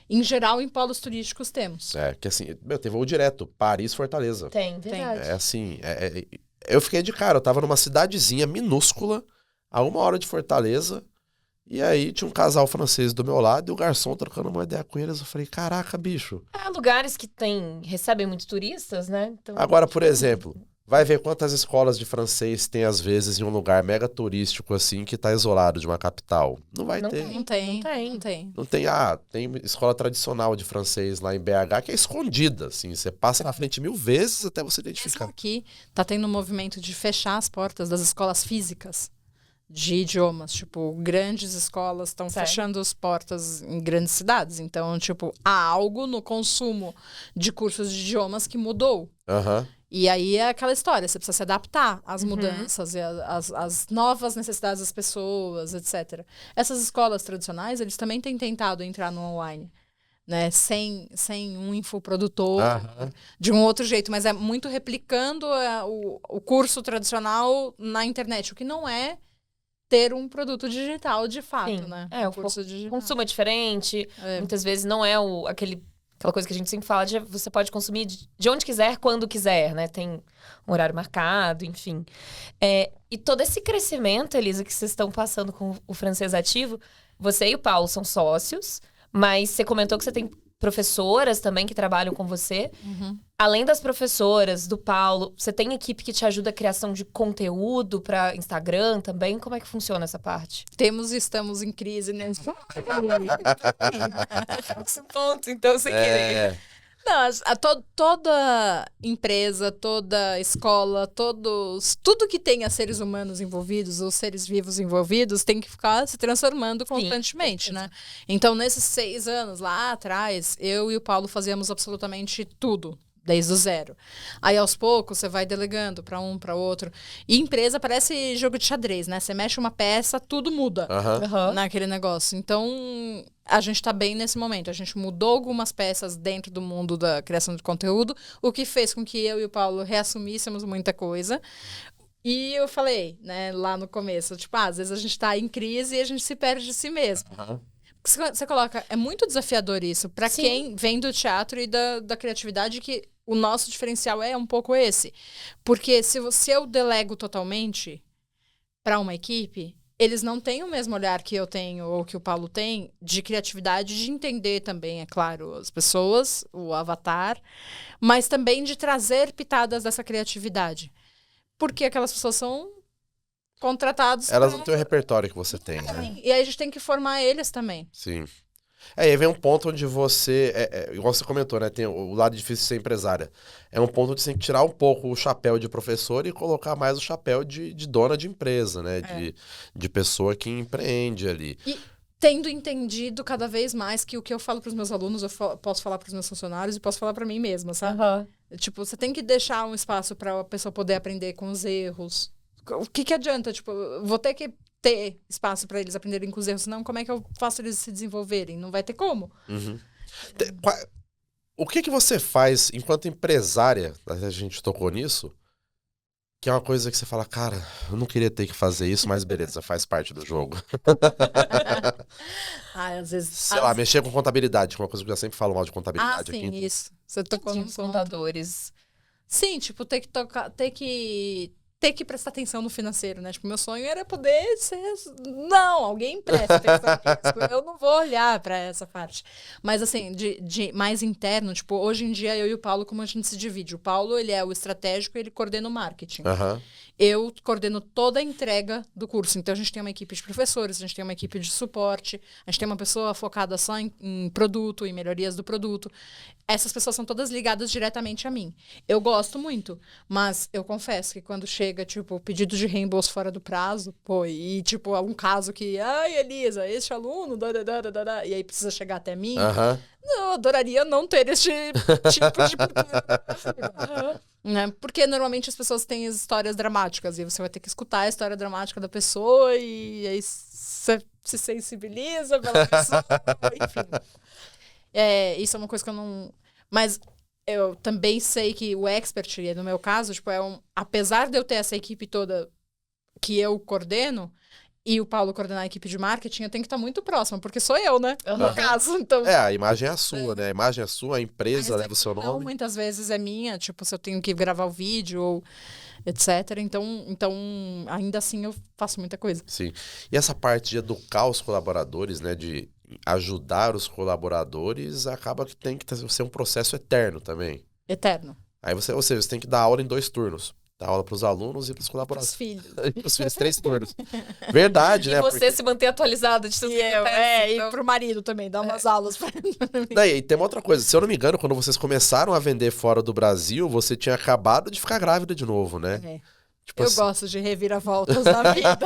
[SPEAKER 1] Em geral, em polos turísticos temos.
[SPEAKER 3] Que assim, meu, tem voo direto, Paris, Fortaleza.
[SPEAKER 2] Tem, verdade.
[SPEAKER 3] É assim, eu fiquei de cara, eu tava numa cidadezinha minúscula, a 1 hora de Fortaleza, e aí tinha um casal francês do meu lado e o garçom trocando uma ideia com eles. Eu falei, caraca, bicho.
[SPEAKER 2] Há lugares que recebem muitos turistas, né? Então,
[SPEAKER 3] Agora, por exemplo, vai ver quantas escolas de francês tem, às vezes, em um lugar mega turístico, assim, que tá isolado de uma capital. Não vai
[SPEAKER 2] Não
[SPEAKER 3] ter.
[SPEAKER 2] tem.
[SPEAKER 1] Não tem.
[SPEAKER 2] Não tem.
[SPEAKER 1] Não tem.
[SPEAKER 3] Não tem, tem escola tradicional de francês lá em BH que é escondida, assim. Você passa na frente 1000 vezes até você
[SPEAKER 1] Mesmo
[SPEAKER 3] identificar.
[SPEAKER 1] aqui, tá tendo um movimento de fechar as portas das escolas físicas de idiomas. Tipo, grandes escolas estão
[SPEAKER 2] Sério?
[SPEAKER 1] fechando as portas em grandes cidades. Então, tipo, há algo no consumo de cursos de idiomas que mudou.
[SPEAKER 3] Aham.
[SPEAKER 1] E aí é aquela história, você precisa se adaptar às mudanças e às novas necessidades das pessoas, etc. Essas escolas tradicionais, eles também têm tentado entrar no online, né? Sem um infoprodutor,
[SPEAKER 3] Aham.
[SPEAKER 1] de um outro jeito, mas é muito replicando o curso tradicional na internet, o que não é ter um produto digital de fato,
[SPEAKER 2] Sim.
[SPEAKER 1] né?
[SPEAKER 2] O
[SPEAKER 1] curso digital.
[SPEAKER 2] consumo é diferente. Muitas vezes não é aquela coisa que a gente sempre fala de você pode consumir de onde quiser, quando quiser, né? Tem um horário marcado, enfim. E todo esse crescimento, Elisa, que vocês estão passando com o francês ativo, você e o Paulo são sócios, mas você comentou que você tem professoras também que trabalham com você. Além das professoras, do Paulo, você tem equipe que te ajuda a criação de conteúdo para Instagram também? Como é que funciona essa parte?
[SPEAKER 1] Temos e estamos em crise, né?
[SPEAKER 2] Esse ponto, então, sem querer.
[SPEAKER 1] Não, toda empresa, toda escola, tudo que tenha seres humanos envolvidos ou seres vivos envolvidos tem que ficar se transformando constantemente, né? Então, nesses 6 anos lá atrás, eu e o Paulo fazíamos absolutamente tudo. desde o zero. Aí, aos poucos, você vai delegando para um, para outro. E empresa parece jogo de xadrez, né? Você mexe uma peça, tudo muda naquele negócio. Então, a gente tá bem nesse momento. A gente mudou algumas peças dentro do mundo da criação de conteúdo, o que fez com que eu e o Paulo reassumíssemos muita coisa. E eu falei, né, lá no começo, tipo, às vezes a gente tá em crise e a gente se perde de si mesmo. Você coloca, é muito desafiador isso, para quem vem do teatro e da criatividade, que o nosso diferencial é um pouco esse. Porque se eu delego totalmente para uma equipe, eles não têm o mesmo olhar que eu tenho ou que o Paulo tem de criatividade, de entender também, é claro, as pessoas, o avatar, mas também de trazer pitadas dessa criatividade. Porque aquelas pessoas são contratados.
[SPEAKER 3] Elas não têm o repertório que você tem, né?
[SPEAKER 1] E aí a gente tem que formar eles também.
[SPEAKER 3] Sim. E aí vem um ponto onde você, igual você comentou, né? Tem o lado difícil de ser empresária. É um ponto onde você tem que tirar um pouco o chapéu de professor e colocar mais o chapéu de dona de empresa, né? De pessoa que empreende ali.
[SPEAKER 1] E tendo entendido cada vez mais que o que eu falo para os meus alunos, posso falar para os meus funcionários e posso falar para mim mesma, sabe? Tipo, você tem que deixar um espaço para a pessoa poder aprender com os erros. O que adianta? Tipo, eu vou ter que ter espaço para eles aprenderem com os erros, senão como é que eu faço eles se desenvolverem? Não vai ter como.
[SPEAKER 3] O que você faz enquanto empresária, a gente tocou nisso, que é uma coisa que você fala, cara, eu não queria ter que fazer isso, mas beleza, faz parte do jogo.
[SPEAKER 1] Às vezes...
[SPEAKER 3] Sei lá, mexer com contabilidade, que é uma coisa que eu sempre falo mal de contabilidade
[SPEAKER 1] sim,
[SPEAKER 3] aqui.
[SPEAKER 1] isso. Você tocou
[SPEAKER 2] De
[SPEAKER 1] nos
[SPEAKER 2] contadores.
[SPEAKER 1] Sim, tipo, ter que prestar atenção no financeiro, né? Tipo, meu sonho era poder ser... Não, alguém presta atenção nisso. Eu não vou olhar pra essa parte. Mas, assim, de mais interno, tipo, hoje em dia, eu e o Paulo, como a gente se divide? O Paulo, ele é o estratégico e ele coordena o marketing. Eu coordeno toda a entrega do curso. Então, a gente tem uma equipe de professores, a gente tem uma equipe de suporte, a gente tem uma pessoa focada só em produto, em melhorias do produto. Essas pessoas são todas ligadas diretamente a mim. Eu gosto muito, mas eu confesso que quando chega, tipo, pedido de reembolso fora do prazo, e, tipo, algum caso que, ai, Elisa, este aluno, e aí precisa chegar até mim, eu adoraria não ter este tipo de... Né? Porque normalmente as pessoas têm histórias dramáticas e você vai ter que escutar a história dramática da pessoa e aí você se sensibiliza pela pessoa, enfim. Isso é uma coisa que eu não... Mas eu também sei que o expert, no meu caso, tipo, apesar de eu ter essa equipe toda que eu coordeno, e o Paulo coordenar a equipe de marketing, eu tenho que estar muito próxima, porque sou eu, né? No caso, então...
[SPEAKER 3] a imagem é a sua, né? A imagem é a sua, a empresa leva o seu nome.
[SPEAKER 1] Não, muitas vezes é minha, tipo, se eu tenho que gravar o vídeo ou etc. Então, ainda assim, eu faço muita coisa.
[SPEAKER 3] Sim. E essa parte de educar os colaboradores, né? De ajudar os colaboradores, acaba que tem que ser um processo eterno também.
[SPEAKER 1] Eterno.
[SPEAKER 3] Aí ou seja, você tem que dar aula em 2 turnos. Dar aula para os alunos e para os colaboradores.
[SPEAKER 1] Os filhos.
[SPEAKER 3] E para os filhos, 3 turnos. Verdade, né?
[SPEAKER 2] E você se manter atualizado de tudo que acontece.
[SPEAKER 1] E pro marido também, dar umas aulas pra mim.
[SPEAKER 3] Daí, tem uma outra coisa. Se eu não me engano, quando vocês começaram a vender fora do Brasil, você tinha acabado de ficar grávida de novo, né? Tipo
[SPEAKER 1] eu gosto de reviravoltas na vida.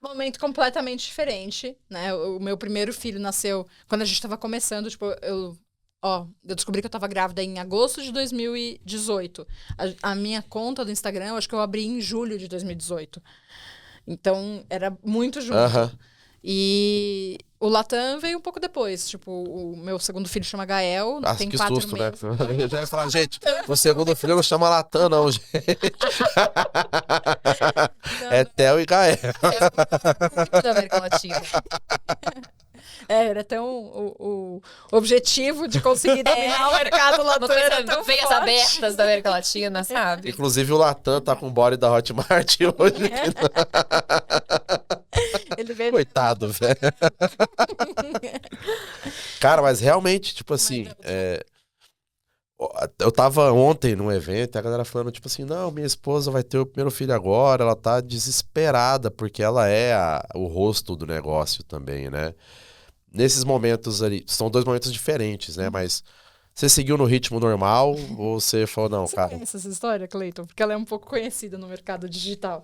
[SPEAKER 1] Momento completamente diferente, né? O meu primeiro filho nasceu quando a gente tava começando, tipo, eu descobri que eu tava grávida em agosto de 2018. A minha conta do Instagram, eu acho que eu abri em julho de 2018. Então, era muito junto. E o Latam veio um pouco depois. Tipo, o meu segundo filho chama Gael, tem
[SPEAKER 3] que
[SPEAKER 1] 4
[SPEAKER 3] susto,
[SPEAKER 1] meses.
[SPEAKER 3] né? Eu já ia falar, gente, o segundo filho não chama Latam, não, gente. É Theo e Gael.
[SPEAKER 2] Da América Latina.
[SPEAKER 1] Era até o objetivo de conseguir dominar o mercado Latam.
[SPEAKER 2] Não veias abertas da América Latina, sabe?
[SPEAKER 3] Inclusive o Latam tá com o body da Hotmart hoje.
[SPEAKER 1] Ele veio...
[SPEAKER 3] Coitado, velho. Cara, mas realmente, tipo assim, eu tava ontem num evento e a galera falando, tipo assim, não, minha esposa vai ter o primeiro filho agora, ela tá desesperada, porque ela é o rosto do negócio também, né? Nesses momentos ali, são 2 momentos diferentes, né? Mas você seguiu no ritmo normal ou você falou, não,
[SPEAKER 1] Você
[SPEAKER 3] cara...
[SPEAKER 1] conhece essa história, Cleiton? Porque ela é um pouco conhecida no mercado digital.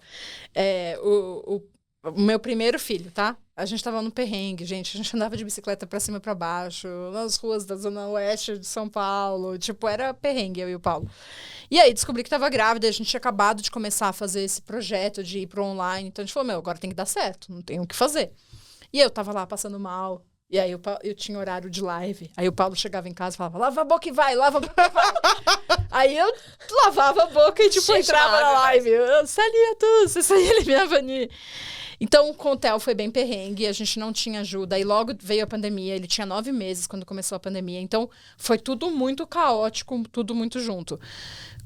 [SPEAKER 1] O meu primeiro filho, tá? A gente tava no perrengue, gente. A gente andava de bicicleta pra cima e pra baixo, nas ruas da zona oeste de São Paulo. Tipo, era perrengue, eu e o Paulo. E aí, descobri que tava grávida. A gente tinha acabado de começar a fazer esse projeto de ir pro online. Então, a gente falou, agora tem que dar certo. Não tem o que fazer. E eu tava lá passando mal. E aí, eu tinha horário de live. Aí, o Paulo chegava em casa e falava, lava a boca e vai, lava a boca e vai. Aí, eu lavava a boca e, tipo, entrava na live. Salia tu, você saía minha Vani. Então, com o Theo foi bem perrengue, a gente não tinha ajuda. Aí logo veio a pandemia, ele tinha 9 meses quando começou a pandemia. Então, foi tudo muito caótico, tudo muito junto.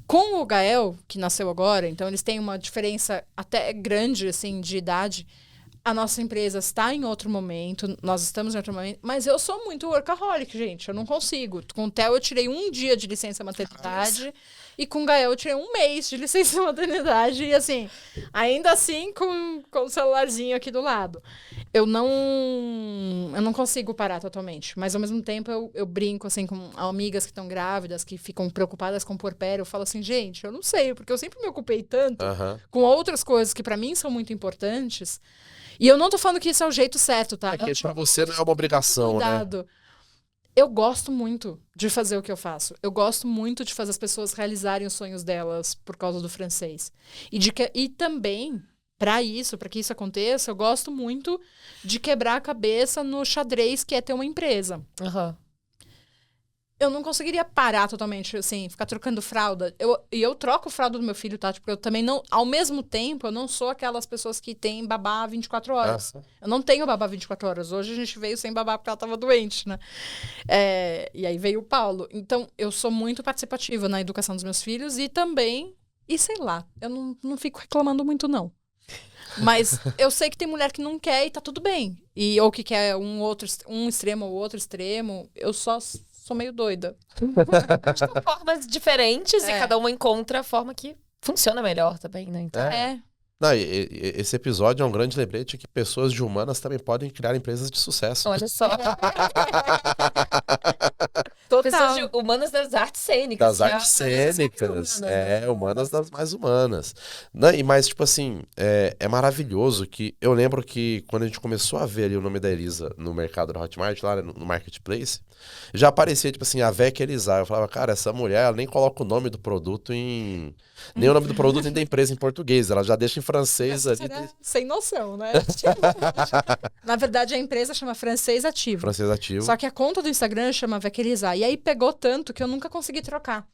[SPEAKER 1] Com o Gael, que nasceu agora, então eles têm uma diferença até grande, assim, de idade. A nossa empresa está em outro momento, nós estamos em outro momento, mas eu sou muito workaholic, gente, eu não consigo. Com o Theo eu tirei 1 dia de licença maternidade e com o Gael eu tirei 1 mês de licença maternidade e assim, ainda assim com o celularzinho aqui do lado. Eu não consigo parar totalmente, mas ao mesmo tempo eu brinco assim com amigas que estão grávidas, que ficam preocupadas com o puerpério, eu falo assim, gente, eu não sei, porque eu sempre me ocupei tanto com outras coisas que para mim são muito importantes. E eu não tô falando que isso é o jeito certo, tá?
[SPEAKER 3] Porque pra você não é uma obrigação,
[SPEAKER 1] cuidado. Né? Eu gosto muito de fazer o que eu faço. Eu gosto muito de fazer as pessoas realizarem os sonhos delas por causa do francês. E também, para que isso aconteça, eu gosto muito de quebrar a cabeça no xadrez que é ter uma empresa. Eu não conseguiria parar totalmente, assim, ficar trocando fralda. Eu troco fralda do meu filho, tá? Porque eu também não... Ao mesmo tempo, eu não sou aquelas pessoas que têm babá 24 horas. Eu não tenho babá 24 horas. Hoje a gente veio sem babá porque ela tava doente, né? E aí veio o Paulo. Então, eu sou muito participativa na educação dos meus filhos e também... E sei lá, eu não fico reclamando muito, não. Mas eu sei que tem mulher que não quer e tá tudo bem. Ou que quer um extremo ou outro extremo. Eu sou meio doida.
[SPEAKER 2] São formas diferentes e cada uma encontra a forma que funciona melhor também, né? Então,
[SPEAKER 3] Não, esse episódio é um grande lembrete que pessoas de humanas também podem criar empresas de sucesso.
[SPEAKER 2] Olha só.
[SPEAKER 1] Total.
[SPEAKER 2] Pessoas de humanas das artes cênicas.
[SPEAKER 3] Das artes cênicas. Humanas das mais humanas. Mas, tipo assim, é maravilhoso que... Eu lembro que quando a gente começou a ver ali o nome da Elisa no mercado da Hotmart, lá no Marketplace, já aparecia, tipo assim, a Vec Elisa. Eu falava, cara, essa mulher, ela nem coloca o nome do produto nem o nome do produto nem da empresa em português. Ela já deixa em francês ali.
[SPEAKER 1] Sem noção, né? Na verdade, a empresa chama Francês Ativo.
[SPEAKER 3] Francês Ativo.
[SPEAKER 1] Só que a conta do Instagram chama Vecchielizar. E aí pegou tanto que eu nunca consegui trocar.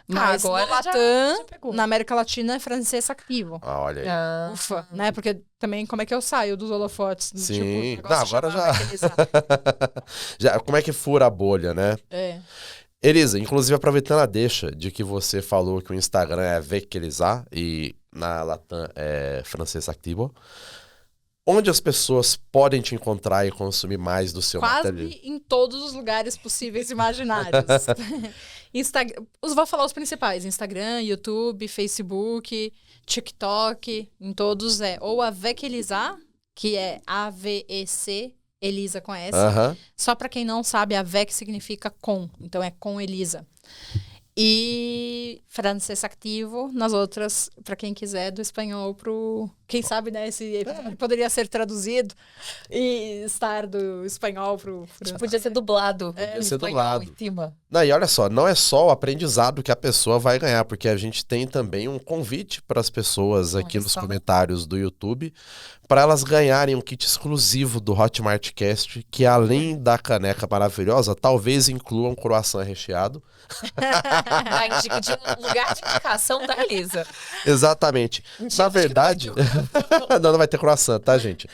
[SPEAKER 1] Mas agora no Latam, na América Latina, é Francês Ativo.
[SPEAKER 3] Olha aí.
[SPEAKER 1] Ufa, né? Porque também, como é que eu saio dos holofotes?
[SPEAKER 3] Sim. Tipo, agora já... Como é que fura a bolha, né? Elisa, inclusive aproveitando a deixa de que você falou que o Instagram é Vecchielizar e na Latam é Francês Ativo, onde as pessoas podem te encontrar e consumir mais do seu material?
[SPEAKER 1] Quase em todos os lugares possíveis e imaginários. Vou falar os principais. Instagram, YouTube, Facebook, TikTok. Em todos ou a Vecchielizar, que é AVEC, Elisa com S. Só pra quem não sabe, a VEC significa com. Então é com Elisa. E Francês Ativo nas outras, pra quem quiser, do espanhol pro... Quem sabe, né? Esse poderia ser traduzido e estar do espanhol pro francês.
[SPEAKER 2] Podia ser dublado.
[SPEAKER 3] Podia ser dublado.
[SPEAKER 2] Em cima.
[SPEAKER 3] Não, e olha só, não é só o aprendizado que a pessoa vai ganhar, porque a gente tem também um convite para as pessoas aqui nos comentários do YouTube, para elas ganharem um kit exclusivo do Hotmart Cast, que além da caneca maravilhosa, talvez inclua um croissant recheado.
[SPEAKER 2] De um lugar de indicação da Elisa.
[SPEAKER 3] Exatamente. Na verdade, não vai ter croissant, tá, gente?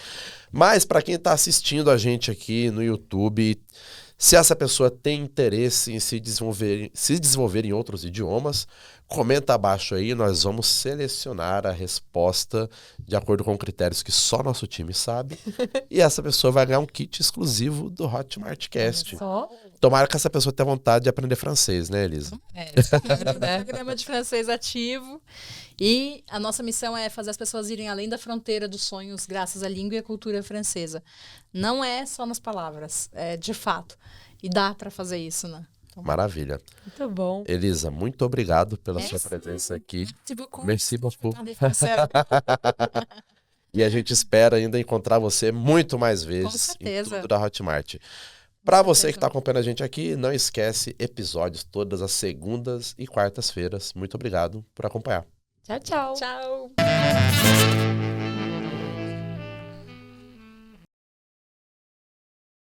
[SPEAKER 3] Mas para quem tá assistindo a gente aqui no YouTube, se essa pessoa tem interesse em se desenvolver em outros idiomas, comenta abaixo aí, nós vamos selecionar a resposta de acordo com critérios que só nosso time sabe. E essa pessoa vai ganhar um kit exclusivo do Hotmart Cast. Tomara que essa pessoa tenha vontade de aprender francês, né, Elisa?
[SPEAKER 1] Programa de francês ativo. E a nossa missão é fazer as pessoas irem além da fronteira dos sonhos graças à língua e à cultura francesa. Não é só nas palavras, é de fato. E dá para fazer isso, né?
[SPEAKER 3] Maravilha.
[SPEAKER 2] Muito bom.
[SPEAKER 3] Elisa, muito obrigado pela sua presença aqui.
[SPEAKER 1] Merci beaucoup.
[SPEAKER 3] Merci beaucoup. E a gente espera ainda encontrar você muito mais vezes em
[SPEAKER 1] certeza.
[SPEAKER 3] tudo da Hotmart. Para você
[SPEAKER 1] certeza.
[SPEAKER 3] que está acompanhando a gente aqui, não esquece episódios todas as segundas e quartas-feiras. Muito obrigado por acompanhar.
[SPEAKER 2] Tchau, tchau.
[SPEAKER 1] Tchau.